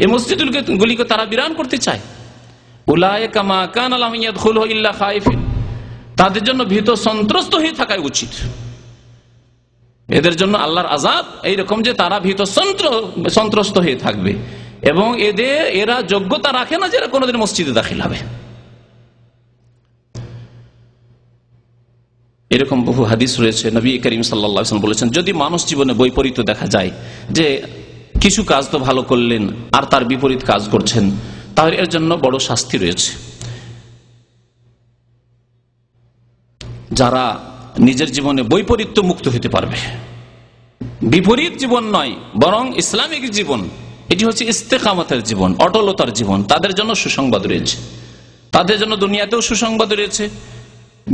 এই মসজিদগুলিকে তারা বিরান করতে চায়। উলাইকা মা কানা লাহুম ইয়াদখুলুহু ইল্লা খায়ফিন, তাদের জন্য ভীত সন্ত্রস্ত হয়ে থাকাই উচিত। এদের জন্য আল্লাহর আযাব এইরকম যে তারা ভীত সন্ত্রস্ত হয়ে থাকবে, এবং এরা যোগ্যতা রাখে না যে এরা কোনোদিন মসজিদে দাখিল হবে। এরকম বহু হাদিস রয়েছে। নবী করিম সাল্লাল্লাহু আলাইহি ওয়াসাল্লাম বলেছেন, যদি মানুষ জীবনে বৈপরীত্য দেখা যায়, যে কিছু কাজ তো ভালো করলেন আর তার বিপরীত কাজ করছেন, তাহলে এর জন্য বড় শাস্তি রয়েছে। যারা নিজের জীবনে বৈপরীত্য মুক্ত হতে পারবে, বিপরীত জীবন নয় বরং ইসলামিক জীবন, এটি হচ্ছে ইস্তেকামতের জীবন, অটলতার জীবন, তাদের জন্য সুসংবাদ রয়েছে। তাদের জন্য দুনিয়াতেও সুসংবাদ রয়েছে,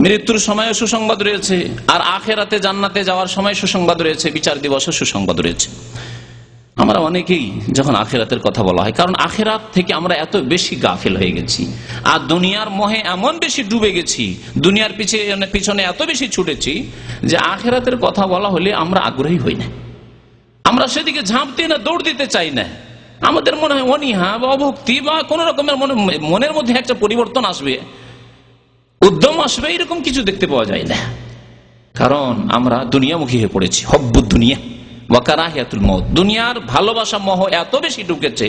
মৃত্যুর সময়ও সুসংবাদ রয়েছে, আর আখেরাতে জান্নাতে যাওয়ার সময় সুসংবাদ রয়েছে, বিচার দিবসও সুসংবাদ রয়েছে। আমরা অনেকেই যখন আখেরাতের কথা বলা হয়, কারণ আখেরাত থেকে আমরা এত বেশি গাফিল হয়ে গেছি, আর দুনিয়ার মোহে এমন বেশি ডুবে গেছি, দুনিয়ার পিছনে এত বেশি ছুটেছি যে আখেরাতের কথা বলা হলে আমরা আগ্রহী হই না, আমরা সেদিকে ঝাঁপতে না, দৌড় দিতে চাই না। আমাদের মনে হয় অনীহা বা অভক্তি বা কোন রকমের মনের মধ্যে একটা পরিবর্তন আসবে, উদ্যম আসবে, এরকম কিছু দেখতে পাওয়া যায় না। কারণ আমরা দুনিয়ামুখী হয়ে পড়েছি, হব্বুদ দুনিয়া ওয়া কারাহিয়াতুল মউত, দুনিয়ার ভালোবাসা মোহ এত বেশি ঢুকেছে,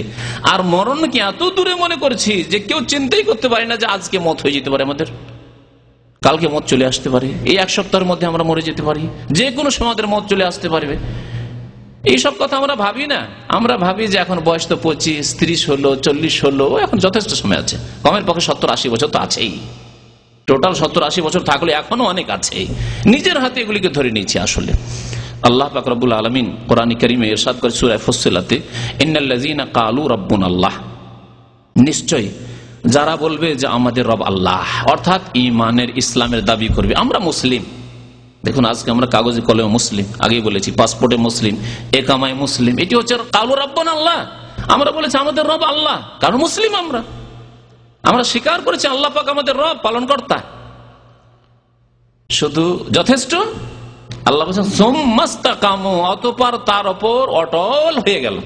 আর মরণকে এত দূরে মনে করছি যে কেউ চিন্তাই করতে পারি না যে আজকে মত হয়ে যেতে পারে, আমাদের কালকে মত চলে আসতে পারে, এই এক সপ্তাহের মধ্যে আমরা মরে যেতে পারি, যে কোনো সময় আমাদের মত চলে আসতে পারবে। এইসব কথা আমরা ভাবি না। আমরা ভাবি যে এখন বয়স তো 25, 30 হলো, 40 হলো, এখন যথেষ্ট সময় আছে, কমের পক্ষে 70-80 বছর তো আছেই, টোটাল 70-80 বছর থাকলে এখনো অনেক আছে। নিজের হাতে এগুলিকে ধরে নিয়েছি। আসলে আল্লাহ পাক রব্বুল আলামিন কোরআন কারীমে ইরশাদ করে সূরা ফুসসিলাতে, ইন্নাল্লাযীনা ক্বালু রাব্বুনাল্লাহ, নিশ্চয় যারা বলবে যে আমাদের রব আল্লাহ, অর্থাৎ ঈমানের ইসলামের দাবি করবে, আমরা মুসলিম। দেখুন আজকে আমরা কাগজে কলমে মুসলিম, আগেই বলেছি, পাসপোর্টে মুসলিম, একামায় মুসলিম, এটি হচ্ছে ক্বালু রাব্বুনাল্লাহ। আমরা বলেছি আমাদের রব আল্লাহ, কারণ মুসলিম আমরা স্বীকার করেছি আল্লাহ পাক আমাদের রব, পালনকর্তা। শুধু যথেষ্ট? আল্লাহ বলছেন সুম্মাস্তাকামু, অতঃপর তার উপর অটল হয়ে গেল,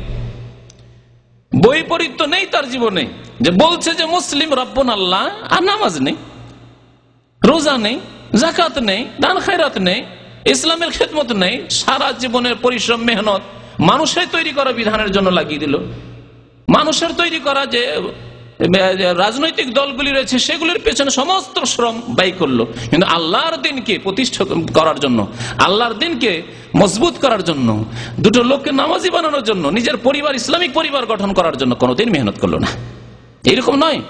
বৈপরীত্য নেই তার জীবনে, যে বলছে যে মুসলিম রব্বুন আল্লাহ আর নামাজ নেই, রোজা নেই, যাকাত নেই, দান খায়রাত নেই, ইসলামের খেদমত নেই, সারা জীবনের পরিশ্রম মেহনত মানুষের তৈরি করা বিধানের জন্য লাগিয়ে দিল। মানুষের তৈরি করা যে রাজনৈতিক দলগুলি রয়েছে সেগুলির পেছনে সমস্ত শ্রম ব্যয় করলো, কিন্তু আল্লাহর দিনকে প্রতিষ্ঠা করার জন্য, আল্লাহর দিনকে মজবুত করার জন্য, দুটো লোককে নামাজি বানানোর জন্য, নিজের পরিবার ইসলামিক পরিবার গঠন করার জন্য কোনোদিন মেহনত করলো না। এইরকম নয়,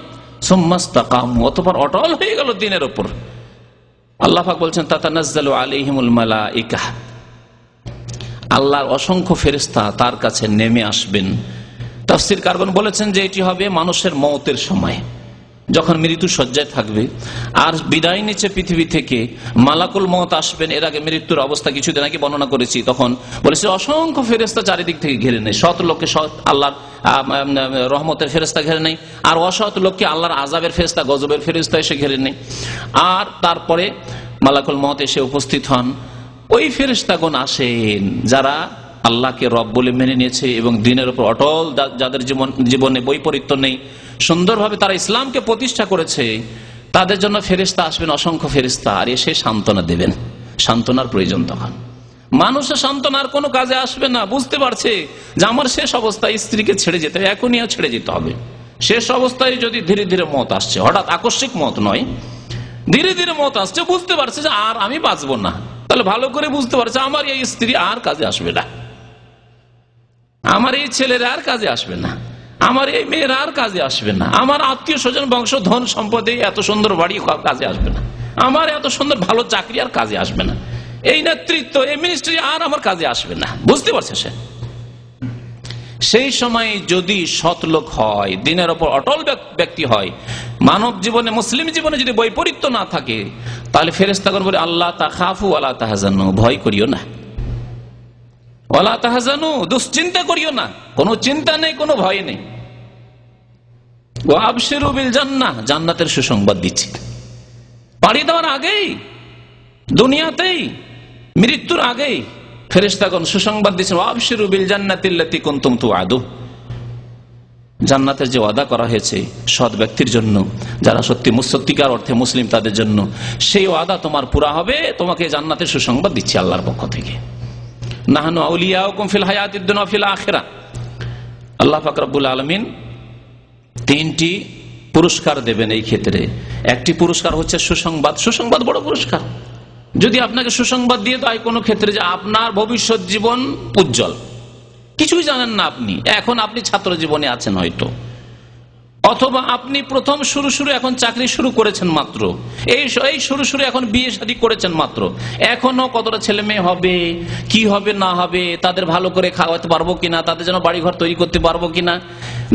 সুম্মাস্তাকামু, অতঃপর অটল হয়ে গেল দিনের ওপর। আল্লাহ পাক বলছেন তাতানাজ্জালু আলাইহিমুল মালাইকা, আল্লাহর অসংখ্য ফেরেশতা তার কাছে নেমে আসবেন। তাফসীর কারগণ বলেছেন যে এটি হবে মানুষের মওতের সময়, যখন মৃত্যু শয্যায় থাকবে আর বিদায় নিচ্ছে পৃথিবী থেকে, মালাকুল মওত আসবেন। এর আগে মৃত্যুর অবস্থা কিছুদিন আগে বর্ণনা করেছি, তখন বলেছে অসংখ্য ফেরেশতা চারিদিক থেকে ঘিরে নেয়। সৎ লোককে সৎ আল্লাহর রহমতের ফেরেশতা ঘিরে নেয়, আর অসৎ লোককে আল্লাহর আযাবের ফেরেশতা, গজবের ফেরেশতা এসে ঘিরে নেয়। আর তারপরে মালাকুল মওত এসে উপস্থিত হন। ওই ফেরেশতাগণ আসেন যারা আল্লাহকে রব বলে মেনে নিয়েছে এবং দিনের উপর অটল, যাদের জীবনে বৈপরীত্য নেই, সুন্দরভাবে তারা ইসলামকে প্রতিষ্ঠা করেছে, তাদের জন্য ফেরেশতা আসবেন, অসংখ্য ফেরেশতা, আর এসে সান্ত্বনা দেবেন। সান্ত্বনার প্রয়োজন তখন মানুষের সান্ত্বনার কোনো কাজে আসবে না। বুঝতে পারছে যে আমার শেষ অবস্থায় স্ত্রীকে ছেড়ে যেতে হবে, এখনই ছেড়ে যেতে হবে। শেষ অবস্থায় যদি ধীরে ধীরে মত আসছে, হঠাৎ আকস্মিক মত নয়, ধীরে ধীরে মত আসছে, বুঝতে পারছে যে আর আমি বাঁচবো না, তাহলে ভালো করে বুঝতে পারছে আমার এই স্ত্রী আর কাজে আসবে না, আমার এই ছেলেরা আর কাজে আসবে না, আমার এই মেয়েরা আর কাজে আসবে না, আমার আত্মীয় স্বজন বংশ ধন সম্পদে এত সুন্দর বাড়ি কাজে আসবে না, আমার এত সুন্দর ভালো চাকরি আর কাজে আসবে না, এই নেতৃত্ব, এই মিনিস্ট্রি আর আমার কাজে আসবে না। বুঝতে পারছে সে। সেই সময় যদি সৎ লোক হয়, দিনের ওপর অটল ব্যক্তি হয়, মানব জীবনে, মুসলিম জীবনে যদি বৈপরীত্য না থাকে, তাহলে ফেরেশতাগণ বলে আল্লাহ তাখাফু ওয়ালা তাহজানু, ভয় করিও না, ওয়ালা তাহজানু, দুশ্চিন্তা করিও না, কোনো চিন্তা নেই, কোনো ভয় নেই, ওয়া আবশিরু বিল জান্নাহ, জান্নাতের সুসংবাদ দিচ্ছি। পাড়ি দেওয়ার আগেই, দুনিয়াতেই, মৃত্যুর আগেই ফেরেশতাগণ সুসংবাদ দিচ্ছেন, ওয়া আবশিরু বিল জান্নাতিল্লাতী কুনতুম তুআদু, জান্নাতের যে ওয়াদা করা হয়েছে সৎ ব্যক্তির জন্য, যারা সত্যিকার অর্থে মুসলিম, তাদের জন্য সেই ওয়াদা তোমার পুরা হবে, তোমাকে জান্নাতের সুসংবাদ দিচ্ছি আল্লাহর পক্ষ থেকে। নাহনু আউলিয়াউকুম ফিল হায়াতিদ দুনিয়া ওয়া ফিল আখিরাহ, আল্লাহ পাক রব্বুল আলামিন তিনটি পুরস্কার দেবেন এই ক্ষেত্রে। একটি পুরস্কার হচ্ছে সুসংবাদ। সুসংবাদ বড় পুরস্কার। যদি আপনাকে সুসংবাদ দিয়ে দেয় কোনো ক্ষেত্রে যে আপনার ভবিষ্যৎ জীবন উজ্জ্বল, কিছুই জানেন না আপনি, এখন আপনি ছাত্র জীবনে আছেন হয়তো, অথবা আপনি প্রথম শুরু এখন চাকরি শুরু করেছেন মাত্র, এই শুরু এখন বিয়ে শাদী করেছেন মাত্র, এখনো কতটা ছেলে মেয়ে হবে, কি হবে না হবে, তাদের ভালো করে খাওয়াতে পারবো কিনা, তাদের জন্য বাড়িঘর তৈরি করতে পারবো কিনা,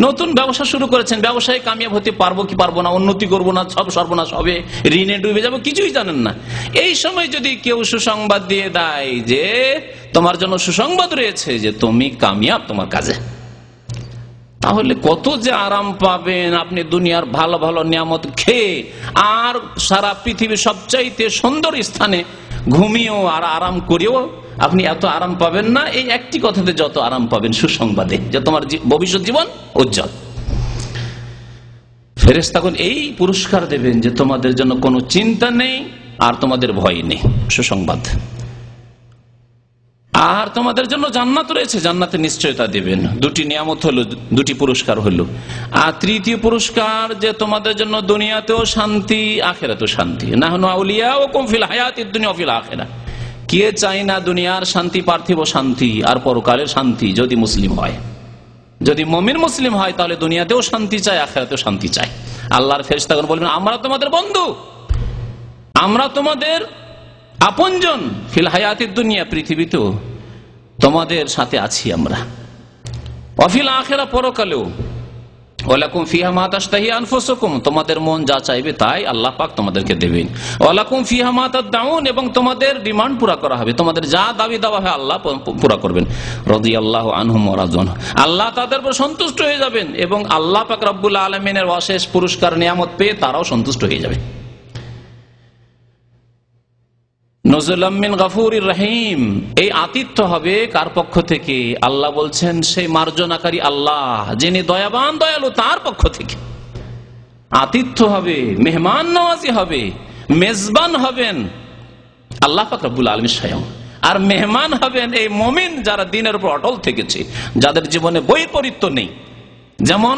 নতুন ব্যবসা শুরু করেছেন, ব্যবসায় কামিয়াব হতে পারবো কি পারবো না, উন্নতি করবো না, সব সর্বনাশ হবে, ঋণে ডুবে যাবো, কিছুই জানেন না। এই সময় যদি কেউ সুসংবাদ দিয়ে দেয় যে তোমার জন্য সুসংবাদ রয়েছে যে তুমি কামিয়াব তোমার কাজে, তাহলে কত যে আরাম পাবেন আপনি দুনিয়ার ভালো ভালো নিয়ামত খেয়ে, আর সারা পৃথিবীর সবচাইতে সুন্দর স্থানে ঘুমিয়েও আর আরাম করেও আপনি এত আরাম পাবেন না এই একটি কথাতে যত আরাম পাবেন সুসংবাদে যে তোমার ভবিষ্যৎ জীবন উজ্জ্বল। ফেরেশতাগণ এই পুরস্কার দেবেন যে তোমাদের জন্য কোনো চিন্তা নেই আর তোমাদের ভয় নেই, সুসংবাদ। আর তোমাদের জন্য জান্নাত রয়েছে, জান্নাতে নিশ্চয়তা দেবেন। দুটি নিয়ামত হলো, দুটি পুরস্কার হলো। আর তৃতীয় পুরস্কার যে তোমাদের জন্য দুনিয়াতেও শান্তি, আখিরাতেও শান্তি। নাহনু আউলিয়াউকুম ফিল হায়াতিদ দুনিয়া ওয়া ফিল আখিরাহ, কে চায় না দুনিয়ার শান্তি, পার্থিব শান্তি আর পরকালের শান্তি? যদি মুসলিম হয়, যদি মুমিন মুসলিম হয়, তাহলে দুনিয়াতেও শান্তি চায়, আখিরাতেও শান্তি চায়। আল্লাহর ফেরেশতাগণ বলবেন আমরা তোমাদের বন্ধু, আমরা তোমাদের আপনজন, ফিল হায়াতিদ দুনিয়া, পৃথিবীতেও তোমাদের সাথে আছি আমরা, ওয়াফিল আখিরাহ, পরকালেও, ওয়ালাকুম ফিহা মা তাশতাহি আনফুসুকুম, তোমাদের মন যা চাইবে তাই আল্লাহ পাক তোমাদেরকে দেবেন। ওয়ালাকুম ফিহা মা তাদউন, এবং তোমাদের ডিমান্ড পুরা করা হবে, তোমাদের যা দাবি দেওয়া হয় আল্লাহ পুরা করবেন। রাদিয়াল্লাহু আনহুম ওয়া রাদু আনহু, আল্লাহ তাদের উপর সন্তুষ্ট হয়ে যাবেন এবং আল্লাহ পাক রব্বুল আলামিনের অশেষ পুরস্কার নিয়ামত পেয়ে তারাও সন্তুষ্ট হয়ে যাবে। নজুলাম মিন গফুরির রহিম, এই আতিথ্য হবে কার পক্ষ থেকে? আল্লাহ বলছেন সেই মার্জনাকারী আল্লাহ যিনি দয়াবান দয়ালু, তার পক্ষ থেকে আতিথ্য হবে, মেহমান নওয়াজি হবে, মেজবান হবেন আল্লাহ পাক রব্বুল আলামিন স্বয়ং, আর মেহমান হবেন এই মুমিন যারা দ্বীনের উপর অটল থেকেছে, যাদের জীবনে বৈপরীত্য নেই। যেমন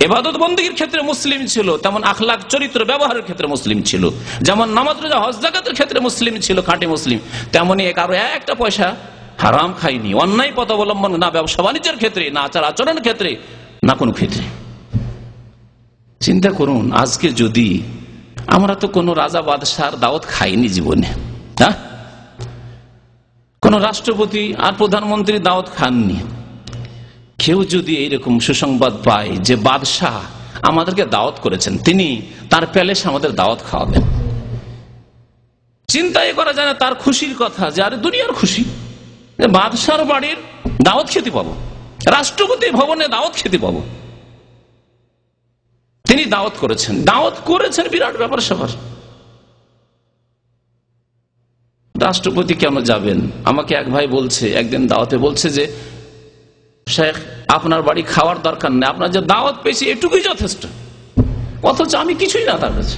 ইবাদত বন্দেগীর ক্ষেত্রে মুসলিম ছিল, তেমন আখলাক চরিত্র ব্যবহারের ক্ষেত্রে মুসলিম ছিল। যেমন নামাজ রোজা হজ যাকাতের ক্ষেত্রে মুসলিম ছিল, খাঁটি মুসলিম। তেমনি কারো একটা পয়সা হারাম খায়নি, অন্যায় পথ অবলম্বন না ব্যবসা বাণিজ্যের ক্ষেত্রে, না আচার আচরণের ক্ষেত্রে, না কোনো ক্ষেত্রে। চিন্তা করুন, আজকে যদি আমরা তো কোনো রাজা বাদশার দাওয়াত খাইনি জীবনে, হ্যাঁ, কোন রাষ্ট্রপতি আর প্রধানমন্ত্রীর দাওয়াত খাননি। কেউ যদি এইরকম সুসংবাদ পায় যে বাদশাহ আমাদেরকে দাওয়াত করেছেন, তিনি তার প্যালেসে আমাদের দাওয়াত খাওয়াবেন, চিন্তাই করা যায় না তার খুশির কথা, যে আরে দুনিয়ার খুশি, বাদশার বাড়ির দাওয়াত খেতে পাবো, রাষ্ট্রপতি ভবনে দাওয়াত খেতে পাবো। তিনি দাওয়াত করেছেন বিরাট ব্যাপার স্যাপার। রাষ্ট্রপতি কেন যাবেন? আমাকে এক ভাই বলছে, একদিন দাওয়াতে বলছে যে শেখ আপনার বাড়ি খাওয়ার দরকার নেই, আপনার যে দাওয়াত পেয়েছি এটুকুই যথেষ্ট। অথচ আমি কিছুই না তার কাছে,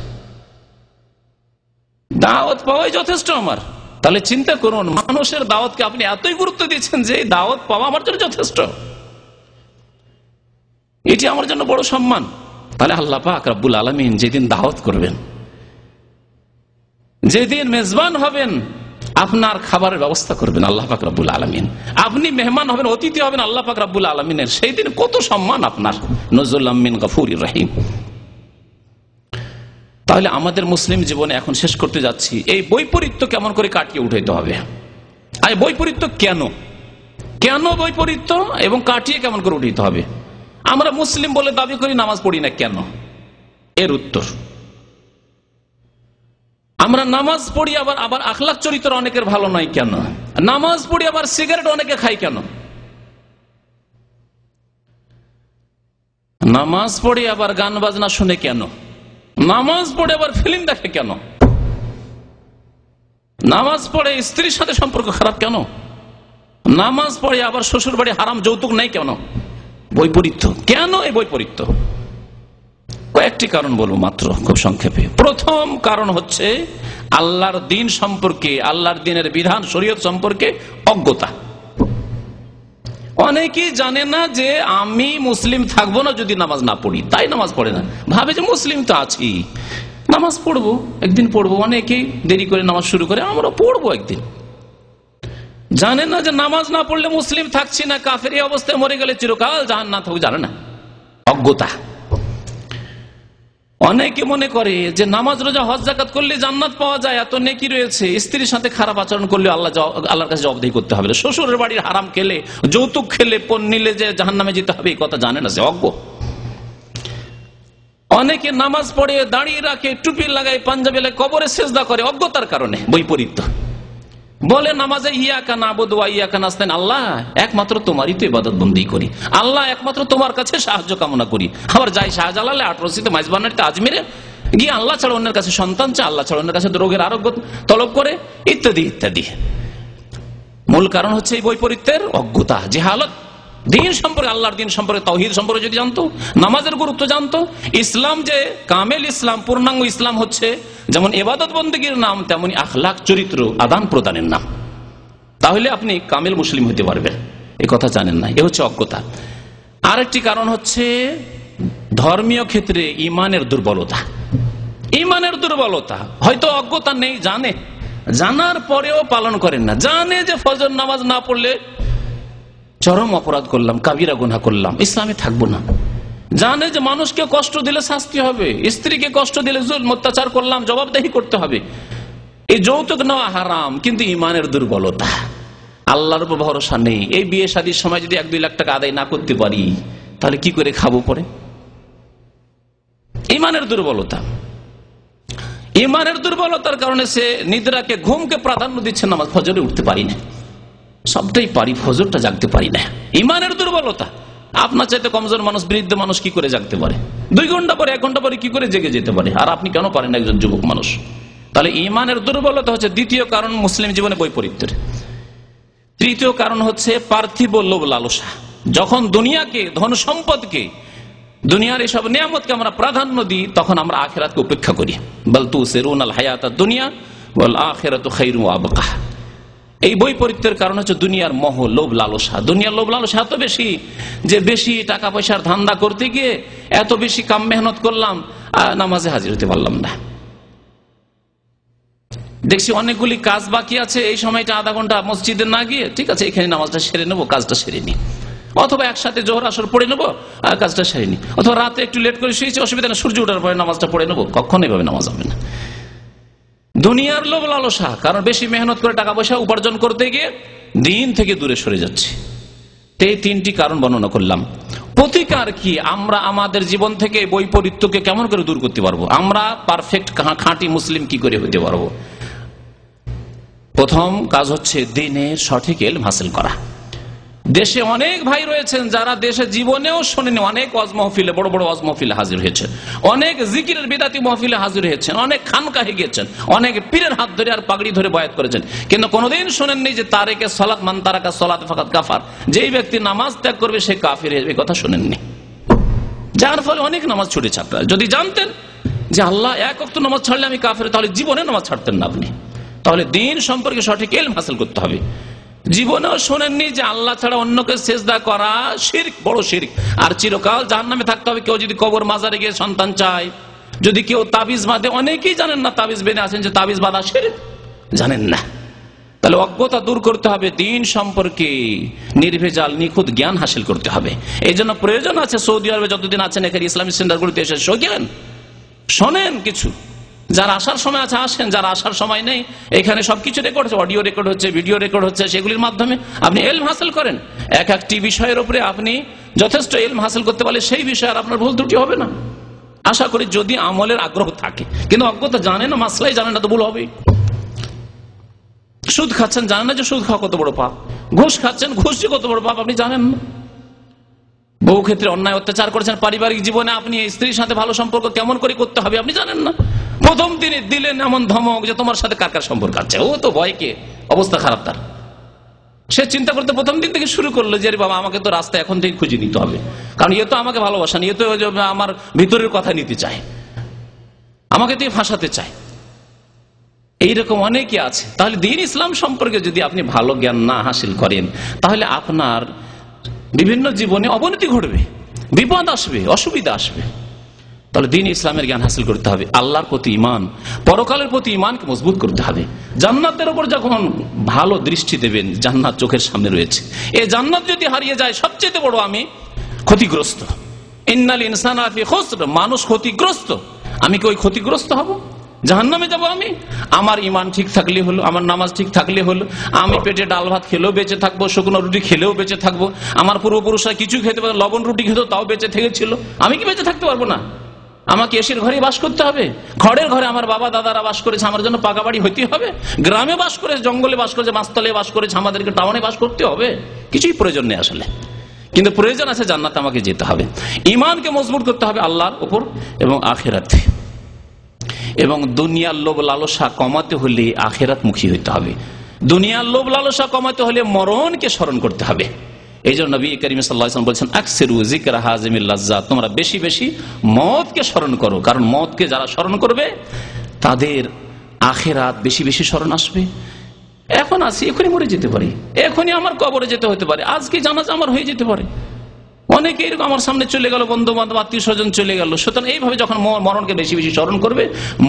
দাওয়াত পাওয়াই যথেষ্ট আমার। তাহলে চিন্তা করুন, মানুষের দাওয়াতকে আপনি এতই গুরুত্ব দিচ্ছেন যে দাওয়াত পাওয়া আমার জন্য যথেষ্ট, এটি আমার জন্য বড় সম্মান। তাহলে আল্লাহ পাক রব্বুল আলামিন যেদিন দাওয়াত করবেন, যেদিন মেজবান হবেন, আপনার খাবারের ব্যবস্থা করবেন আল্লাহ পাক রব্বুল আলামিন, আপনি মেহমান হবেন, অতিথি হবেন আল্লাহ পাক রব্বুল আলামিনের, সেই দিন কত সম্মান আপনার। নজরুল্লাহ মিন গফুরির রহিম। তাহলে আমাদের মুসলিম জীবনে এখন শেষ করতে যাচ্ছি, এই বৈপরীত্য কেমন করে কাটিয়ে উঠাইতে হবে। আর বৈপরীত্য কেন বৈপরীত্য এবং কাটিয়ে কেমন করে উঠাইতে হবে। আমরা মুসলিম বলে দাবি করি, নামাজ পড়ি না কেন? এর উত্তর, আমরা নামাজ পড়ি আবার আখলাক চরিত্র অনেকের ভালো নয় কেন? নামাজ পড়ি আবার সিগারেট অনেকে খায় কেন? নামাজ পড়ে আবার গান বাজনা শুনে কেন? নামাজ পড়ে আবার ফিল্ম দেখে কেন? নামাজ পড়ে স্ত্রীর সাথে সম্পর্ক খারাপ কেন? নামাজ পড়ে আবার শ্বশুর বাড়ি হারাম যৌতুক নেই কেন? বৈপরীত্য কেন? এই বৈপরীত্য কয়েকটি কারণ বলবো মাত্র, খুব সংক্ষেপে। প্রথম কারণ হচ্ছে আল্লাহর দ্বীন সম্পর্কে, আল্লাহর দ্বীনের বিধান শরীয়ত সম্পর্কে অজ্ঞতা। অনেকেই জানে না যে আমি মুসলিম থাকবো না যদি নামাজ না পড়ি, তাই নামাজ পড়ে না, ভাবে যে মুসলিম তো আছি, নামাজ পড়বো, একদিন পড়বো। অনেকেই দেরি করে নামাজ শুরু করে, আমরা পড়বো একদিন। জানে না যে নামাজ না পড়লে মুসলিম থাকছি না, কাফের এই অবস্থায় মরে গেলে চিরকাল জাহান্নামে থাকবো, জানে না, অজ্ঞতা। অনেকে মনে করে যে নামাজ রোজা হজ যাকাত করলে জান্নাত পাওয়া যায়, এত নেকি রয়েছে, স্ত্রীর সাথে খারাপ আচরণ করলে আল্লাহর কাছে জবাবদিহি করতে হবে, শ্বশুরের বাড়ির হারাম খেলে, যৌতুক খেলে, পণ নিলে যে জাহান্নামে যেতে হবে, এই কথা জানে না, সে অজ্ঞ। অনেকে নামাজ পড়ে, দাঁড়িয়ে রাখে, টুপি লাগায়, পাঞ্জাবি লাগায়, কবরে সেজদা করে, অজ্ঞতার কারণে, বৈপরীত্য। বলে নামাজে ইয়াকা নাবুদু ওয়া ইয়াকা নাস্তাইন, আল্লাহ একমাত্র তোমারই তো ইবাদত বন্দেগী করি, আল্লাহ একমাত্র তোমার কাছে সাহায্য কামনা করি। আবার যাই শাহজালালে, আটরসিতে, মাইজবানারিতে, আজমিরে গিয়ে আল্লাহ ছাড়া অন্যের কাছে সন্তান চায়, আল্লাহ ছাড়া অন্যের কাছে রোগের আরোগ্য তলব করে, ইত্যাদি ইত্যাদি। মূল কারণ হচ্ছে এই বৈপরীত্যের অজ্ঞতা, জাহালত। দ্বীন সম্পর্কে, আল্লাহর দ্বীন সম্পর্কে, তাওহীদ সম্পর্কে যদি জানতো, নামাজের গুরুত্ব জানতো, ইসলাম যে কামেল ইসলাম, পূর্ণাঙ্গ ইসলাম হচ্ছে যেমন ইবাদত বন্দেগীর নাম, তেমনি আখলাক চরিত্র আদান প্রদানের নাম, তাহলে আপনি কামেল মুসলিম হতে পারবেন। এই কথা জানেন না, এ হচ্ছে অজ্ঞতা। আরেকটি কারণ হচ্ছে ধর্মীয় ক্ষেত্রে ইমানের দুর্বলতা। ইমানের দুর্বলতা, হয়তো অজ্ঞতা নেই, জানার পরেও পালন করেন না। জানে যে ফজর নামাজ না পড়লে চরম অপরাধ করলাম, কাবিরা গুনাহ করলাম, ইসলামে থাকবো না। জানে যে মানুষকে কষ্ট দিলে শাস্তি হবে, স্ত্রীকে কষ্ট দিলে জুলম অত্যাচার করলাম, জবাবদিহি করতে হবে, এই যৌতুক নেওয়া হারাম, কিন্তু ইমানের দুর্বলতা, আল্লাহর উপর ভরসা নেই। এই বিয়ে শাদীর সময় যদি 1-2 লাখ টাকা আদায় না করতে পারি, তাহলে কি করে খাবো পরে? ইমানের দুর্বলতা। ইমানের দুর্বলতার কারণে সে নিদ্রাকে, ঘুমকে প্রাধান্য দিচ্ছে, নামাজ ফজরে উঠতে পারি না, সবটাই পারি, ফজরটা জাগতে পারি না। ইমানের দুর্বলতা। আপনার চাইতে কমজোর মানুষ, বৃদ্ধ মানুষ কি করে জাগতে পারে? 2 ঘন্টা পরে, 1 ঘন্টা পরে কি করে জেগে যেতে পারে? আর আপনি কেন পারেন, একজন যুবক মানুষ? তাহলে ইমানের দুর্বলতা হচ্ছে দ্বিতীয় কারণ মুসলিম জীবনে বৈপরীত্যের। তৃতীয় কারণ হচ্ছে পার্থিব লোভ লালসা। যখন দুনিয়াকে, ধন সম্পদকে দুনিয়ার এইসব নিয়ামতকে আমরা প্রাধান্য দিই, তখন আমরা আখিরাতকে উপেক্ষা করি। বাল তুসিরুনাল হায়াতাদ দুনিয়া ওয়াল আখিরাতু খায়রুন ওয়া আবকা। এই বৈপরীত্যের কারণ হচ্ছে দুনিয়ার মোহ, লোভ লালসা। দুনিয়ার লোভ লালসা এত বেশি যে বেশি টাকা পয়সার ধান্দা করতে গিয়ে এত বেশি কাম মেহনত করলাম, নামাজে হাজির হতে পারলাম না। দেখছি অনেকগুলি কাজ বাকি আছে, এই সময়টা আধা ঘন্টা মসজিদে না গিয়ে ঠিক আছে এখানে নামাজটা সেরে নেবো, কাজটা সেরে নি, অথবা একসাথে জোহর আসর পড়ে নেবো আর কাজটা সেরে নি, অথবা রাতে একটু লেট করে শুয়েছি, অসুবিধা না, সূর্য ওঠার পরে নামাজটা পড়ে নেবো। কখনো এভাবে নামাজ হবে না। দুনিয়ার লোভ লালসা, কারণ বেশি মেহনত করে টাকা পয়সা উপার্জন করতে গিয়ে দিন থেকে দূরে সরে যাচ্ছে। এই তিনটি কারণ বর্ণনা করলাম। প্রতিকার কি? আমরা আমাদের জীবন থেকে বৈপরীত্যকে কেমন করে দূর করতে পারবো? আমরা পারফেক্ট খাঁটি মুসলিম কি করে হতে পারবো? প্রথম কাজ হচ্ছে দ্বীনের সঠিক ইলম হাসিল করা। দেশে অনেক ভাই রয়েছেন যারা দেশে জীবনেও শোনেনি, অনেক ওয়াজ মাহফিলে, বড় বড় ওয়াজ মাহফিলে হাজির হয়েছেন, অনেক জিকিরের বিদাতি মাহফিলে হাজির হয়েছেন, অনেক খানকাহে গিয়েছেন, অনেক পীরের হাত ধরে আর পাগড়ি ধরে বয়াত করেছেন, কিন্তু কোনোদিন শোনেননি যে তারেকে সালাত মান তারাকা সালাত ফাকাত কাফার, যেই ব্যক্তি নামাজ ত্যাগ করবে সে কাফির, এই কথা শোনেননি। যার ফলে অনেক নামাজ ছুটেছে। আপনারা যদি জানতেন যে আল্লাহ এক ওয়াক্ত নামাজ ছাড়লে আমি কাফির, তাহলে জীবনে নামাজ ছাড়তেন না আপনি। তাহলে দ্বীন সম্পর্কে সঠিক ইলম হাসিল করতে হবে। জীবনেও শোনেননি যে আল্লাহ ছাড়া অন্যকে সিজদা করা শিরক, বড় শিরক, আর চিরকাল জাহান্নামে থাকতে হবে। কেউ যদি কবর মাজারে গিয়ে সন্তান চায়, যদি কেউ তাবিজ বাঁধে, অনেকেই জানেন না তাবিজ বেঁধে আছেন যে তাবিজ বাঁধা শিরক, জানেন না। তাহলে অজ্ঞতা দূর করতে হবে, দ্বীন সম্পর্কে নির্ভেজাল নিখুঁত জ্ঞান হাসিল করতে হবে। এই জন্য প্রয়োজন আছে সৌদি আরবে যতদিন আছেন এখানে ইসলামিক সেন্টারগুলিতে এসে শোনেন, শোনেন কিছু। যারা আসার সময় আছে আসেন, যারা আসার সময় নেই, এখানে সবকিছু রেকর্ড হচ্ছে, অডিও রেকর্ড হচ্ছে, ভিডিও রেকর্ড হচ্ছে, সেগুলির মাধ্যমে আপনি ইলম হাসিল করেন। এক একটি বিষয়ের উপরে আপনি যথেষ্ট ইলম হাসিল করতে পারলে সেই বিষয়ে আর আপনার ভুল ত্রুটি হবে না। আশা করি যদি আমলের আগ্রহ থাকে, কিন্তু অজ্ঞতা জানে না, মাসলাই জানে না, তো ভুল হবেই। সুদ খাচ্ছেন, জানেন না যে সুদ খাওয়া কত বড় পাপ। ঘুষ খাচ্ছেন, ঘুষ যে কত বড় পাপ আপনি জানেন না। বহু ক্ষেত্রে অন্যায় অত্যাচার করেছেন পারিবারিক জীবনে, আপনি স্ত্রীর সাথে ভালো সম্পর্ক কেমন করে করতে হবে আপনি জানেন না। প্রথম দিনে দিলেন এমন ধমক যে তোমার সাথে কার কার সম্পর্ক আছে, ও তো ভয়কে অবস্থা খারাপ তার। সে চিন্তা করতে প্রথম দিন থেকে শুরু করলো যে বাবা আমাকে তো রাস্তা এখন থেকে খুঁজে নিতে হবে, কারণ এ তো আমাকে ভালোবাসেন, এ তো আমার ভিতরের কথা নিতে চায়, আমাকে তো ফাঁসাতে চায়। এইরকম অনেকে আছে। তাহলে দ্বীন ইসলাম সম্পর্কে যদি আপনি ভালো জ্ঞান না হাসিল করেন, তাহলে আপনার বিভিন্ন জীবনে অবনতি ঘটবে, বিপদ আসবে, অসুবিধা আসবে। তাহলে দ্বীন ইসলামের জ্ঞান হাসিল করতে হবে। আল্লাহর প্রতি ঈমান, পরকালের প্রতি ঈমানকে মজবুত করতে হবে। জান্নাতের উপর যখন ভালো দৃষ্টি দেবেন, জান্নাত চোখের সামনে রয়েছে, এই জান্নাত যদি হারিয়ে যায় সবচেয়ে বড় আমি ক্ষতিগ্রস্ত। ইন্নাল ইনসানা ফি খুসর, মানুষ ক্ষতিগ্রস্ত। আমি কি ওই ক্ষতিগ্রস্ত হব? জাহান্নামে যাব আমি? আমার ঈমান ঠিক থাকলে হলো, আমার নামাজ ঠিক থাকলে হলো, আমি পেটে ডাল ভাত খেলেও বেঁচে থাকবো, শুকনো রুটি খেলেও বেঁচে থাকবো, আমার পূর্বপুরুষরা কিছু খেতে পারে, লবণ রুটি খেত তাও বেঁচে থেকেছিল, আমি কি বেঁচে থাকতে পারবো না? আমাকে এসির ঘরে বাস করতে হবে? খড়ের ঘরে আমার বাবা দাদারা বাস করেছে, আমার জন্য পাকা বাড়ি হইতে হবে? গ্রামে বাস করে, জঙ্গলে বাস করেছে, মাছতলে বাস করেছে, আমাদেরকে টাউনে বাস করতে হবে? কিছুই প্রয়োজন নেই আসলে, কিন্তু প্রয়োজন আছে জান্নাতে আমাকে যেতে হবে। ঈমানকে মজবুত করতে হবে আল্লাহর উপর এবং আখিরাতে। এবং দুনিয়ার লোভ লালসা কমাতে হলে আখিরাত মুখী হইতে হবে। দুনিয়ার লোভ লালসা কমাতে হলে মরণকে স্মরণ করতে হবে। এই জন্য নবী করিম সাল্লাল্লাহু আলাইহি ওয়াসাল্লাম বলেছেন, আকসিরু যিকরা হাযিমিল লাজ্জাত, তোমরা বেশি বেশি মওতকে স্মরণ করো, কারণ মওতকে যারা স্মরণ করবে তাদের আখিরাত বেশি বেশি স্মরণ আসবে। এখন আছি, এখনই মরে যেতে পারি, এখনই আমার কবরে যেতে হতে পারে, আজকে জানাজা আমার হয়ে যেতে পারে। অনেকে এরকম আমার সামনে চলে গেল, বন্ধু বান্ধব আত্মীয় স্বজন চলে গেল। সুতরাং এইভাবে যখন মরণকে বেশি বেশি স্মরণ করবে,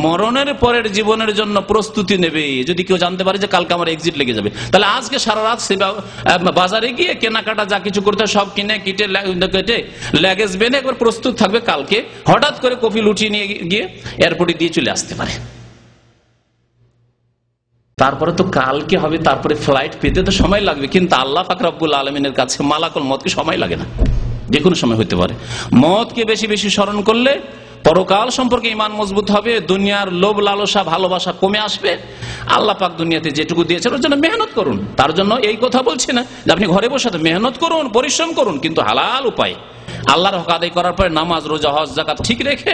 মরণের পরের জীবনের জন্য প্রস্তুতি নেবে। যদি কেউ জানতে পারে যে কালকে আমার এক্সিট লেগে যাবে, তাহলে আজকে সারা রাত বাজারে গিয়ে কেনাকাটা যা কিছু করতে সব কিনে কিটে কেটে ল্যাগেজ বেঁধে একবার প্রস্তুত থাকবে। কালকে হঠাৎ করে কফিল উঠিয়ে নিয়ে গিয়ে এয়ারপোর্টে দিয়ে চলে আসতে পারে। তারপরে তো কালকে হবে, তারপরে ফ্লাইট পেতে তো সময় লাগবে, কিন্তু আল্লাহ পাক রব্বুল আলামিনের কাছে মালাকুল মওতকে সময় লাগে না, যে কোনো সময় হতে পারে। মওতকে বেশি বেশি স্মরণ করলে পরকাল সম্পর্কে ঈমান মজবুত হবে, দুনিয়ার লোভ লালসা ভালোবাসা কমে আসবে, আল্লাহ পাক দুনিয়াতে যেটুকু দিয়েছেন ওর জন্য মেহনত করুন। তার জন্য এই কথা বলছি না যে আপনি ঘরে বসে মেহনত করুন, পরিশ্রম করুন, কিন্তু হালাল উপায় আল্লাহর হক আদায় করার পরে নামাজ, রোজা, হজ, যাকাত ঠিক রেখে,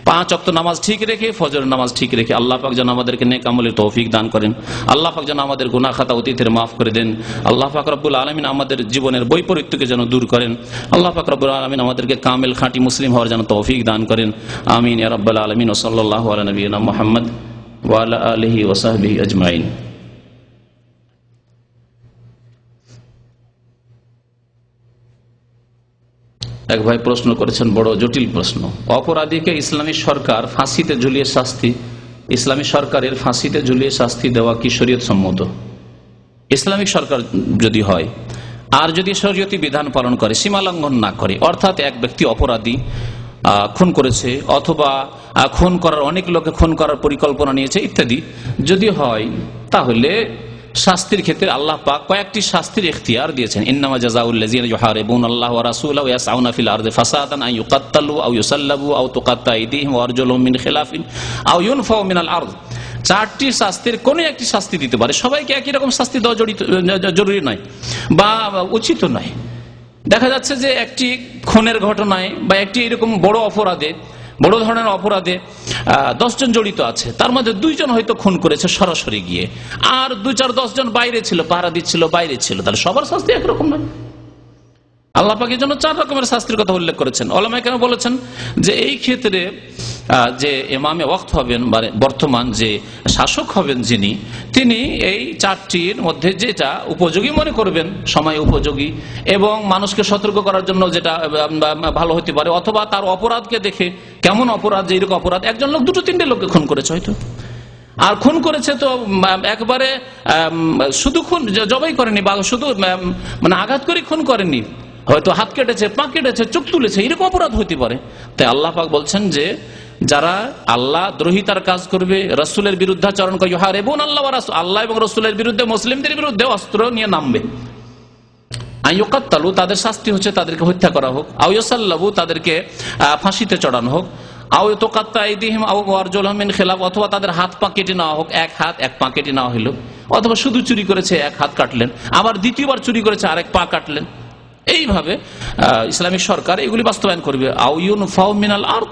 5 ওয়াক্ত নামাজ ঠিক রেখে, ফজরের নামাজ ঠিক রেখে। আল্লাহ পাক যেন আমাদেরকে নেক আমলের তৌফিক দান করেন। আল্লাহ পাক যেন আমাদের গুনাহ খাতা অতীতের মাফ করে দেন। আল্লাহ পাক রব্বুল আলামিন আমাদের জীবনের বৈপরীত্যকে যেন দূর করেন। আল্লাহ পাক রব্বুল আলামিন আমাদেরকে কামেল খাঁটি মুসলিম হওয়ার যেন তৌফিক দান করেন। আমিন ইয়া রাব্বাল আলামিন। ওয়া সাল্লাল্লাহু আলা নবিয়িনা মুহাম্মদ ওয়া আলা আলিহি ওয়া সাহবিহি আজমাইন। এক ভাই প্রশ্ন করেছেন, বড় জটিল প্রশ্ন। অপরাধীকে ইসলামী সরকার ফাঁসিতে ঝুলিয়ে শাস্তি, ইসলামী সরকারের ফাঁসিতে ঝুলিয়ে শাস্তি দেওয়া কি শরীয়ত সম্মত? ইসলামিক সরকার যদি হয় আর যদি শরীয়তি বিধান পালন করে, সীমা লঙ্ঘন না করে, অর্থাৎ এক ব্যক্তি অপরাধী খুন করেছে অথবা খুন করার, অনেক লোকে খুন করার পরিকল্পনা নিয়েছে ইত্যাদি যদি হয়, তাহলে শাস্তির ক্ষেত্রে আল্লাহ পাক কয়েকটি শাস্তির ইখতিয়ার দিয়েছেন। ইন্নামা জাযাউল্লাযীনা ইউহারিবুনাল্লাহ ওয়া রাসূলাহু ওয়া ইয়াসআউনা ফিল আরদি ফাসাদান আন ইউকাত্তালু আও ইউসাল্লাবু আও তুকাত্তা আইদিহিম ওয়া আরজুলুহুম মিন খিলাফিন আও ইউনফাউ মিনাল আরদ। 4টি শাস্তির কোন একটি শাস্তি দিতে পারে। সবাইকে একই রকম শাস্তি দেওয়া জরুরি নয় বা উচিত নয়। দেখা যাচ্ছে যে একটি খুনের ঘটনায় বা একটি এরকম বড় অপরাধে, বড় ধরনের অপরাধে 10 জন জড়িত আছে, তার মধ্যে 2 জন হয়তো খুন করেছে সরাসরি গিয়ে, আর 2-4-10 জন বাইরে ছিল, পাহারা দিচ্ছিল, বাইরে ছিল, তাহলে সবার শাস্তি একরকম নয়। আল্লাহ পাক এর জন্য 4 রকমের শাস্তির কথা উল্লেখ করেছেন। ওলামায়ে কেরাম বলেছেন যে এই ক্ষেত্রে যে ইমামে ওয়াক্ত হবেন, বর্তমান যে শাসক হবেন যিনি, তিনি এই 4টির মধ্যে যেটা উপযোগী মনে করবেন, সময় উপযোগী এবং মানুষকে সতর্ক করার জন্য যেটা ভালো হতে পারে, অথবা তার অপরাধকে দেখে কেমন অপরাধ, যে এরকম অপরাধ, একজন লোক 2-3টে লোককে খুন করেছে হয়তো, আর খুন করেছে তো একবারে শুধু খুন জবাই করেনি বা শুধু মানে আঘাত করে খুন করেনি, হয়তো হাত কেটেছে, পা কেটেছে, চোখ তুলেছে, এরকম অপরাধ হতে পারে। তাই আল্লাহ পাক বলছেন যে যারা আল্লাহ দ্রোহিতার কাজ করবে, রাসূলের বিরুদ্ধাচরণ করে, ইউহারিবুনাল্লাহ ওয়া রাসূল, আল্লাহ এবং রাসূলের বিরুদ্ধে, মুসলিমদের বিরুদ্ধে অস্ত্র নিয়ে নামবে, আন ইউকাত্তালু, তাদের শাস্তি হচ্ছে তাদেরকে হত্যা করা হোক, আও ইউসাল্লাবু, তাদেরকে ফাঁসিতে চড়ানো হোক, আও তুকাত্তা আইদিহিম আও আরজুলুহুম মিন খিলাফ, অথবা তাদের হাত পা কেটে নেওয়া হোক, এক হাত এক পা কেটে নেওয়া হলো, অথবা শুধু চুরি করেছে এক হাত কাটলেন, আবার দ্বিতীয়বার চুরি করেছে আরেক পা কাটলেন। এইভাবে ইসলামিক সরকার এগুলি বাস্তবায়ন করবে। আও ইউনফাউ মিনাল আরদ,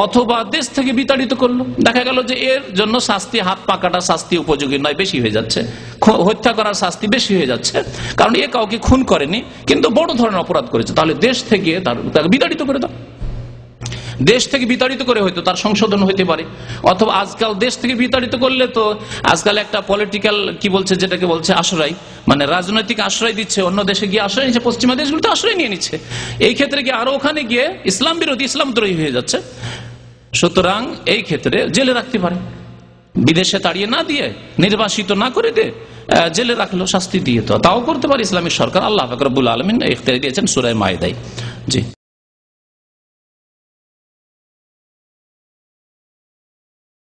অথবা দেশ থেকে বিতাড়িত করলো। দেখা গেল যে এর জন্য শাস্তি, হাত পা কাটা শাস্তি উপযোগী নয়, বেশি হয়ে যাচ্ছে, হত্যা করার শাস্তি বেশি হয়ে যাচ্ছে, কারণ এ কাউকে খুন করেনি কিন্তু বড় ধরনের অপরাধ করেছে, তাহলে দেশ থেকে তাকে বিতাড়িত করে দাও। দেশ থেকে বিতাড়িত করে হয়তো তার সংশোধন হইতে পারে, অথবা আজকাল দেশ থেকে বিতাড়িত করলে তো আজকাল একটা পলিটিক্যাল কি বলছে, যেটাকে বলছে আশ্রয়, মানে রাজনৈতিক আশ্রয় দিচ্ছে, অন্য দেশে গিয়ে আশ্রয় নিচ্ছে, পশ্চিমা দেশগুলোতে আশ্রয় নিয়ে নিচ্ছে, এই ক্ষেত্রে গিয়ে আরো ওখানে গিয়ে ইসলাম বিরোধী, ইসলাম দ্রোহী হয়ে যাচ্ছে। সুতরাং এই ক্ষেত্রে জেলে রাখতে পারে, বিদেশে তাড়িয়ে না দিয়ে, নির্বাসিত না করে দিয়ে জেলে রাখলো শাস্তি দিয়ে, তো তাও করতে পারে ইসলামিক সরকার। আল্লাহ পাক রব্বুল আলামিন ইখতিয়ার দিয়েছেন সূরা মাইদায়। জি।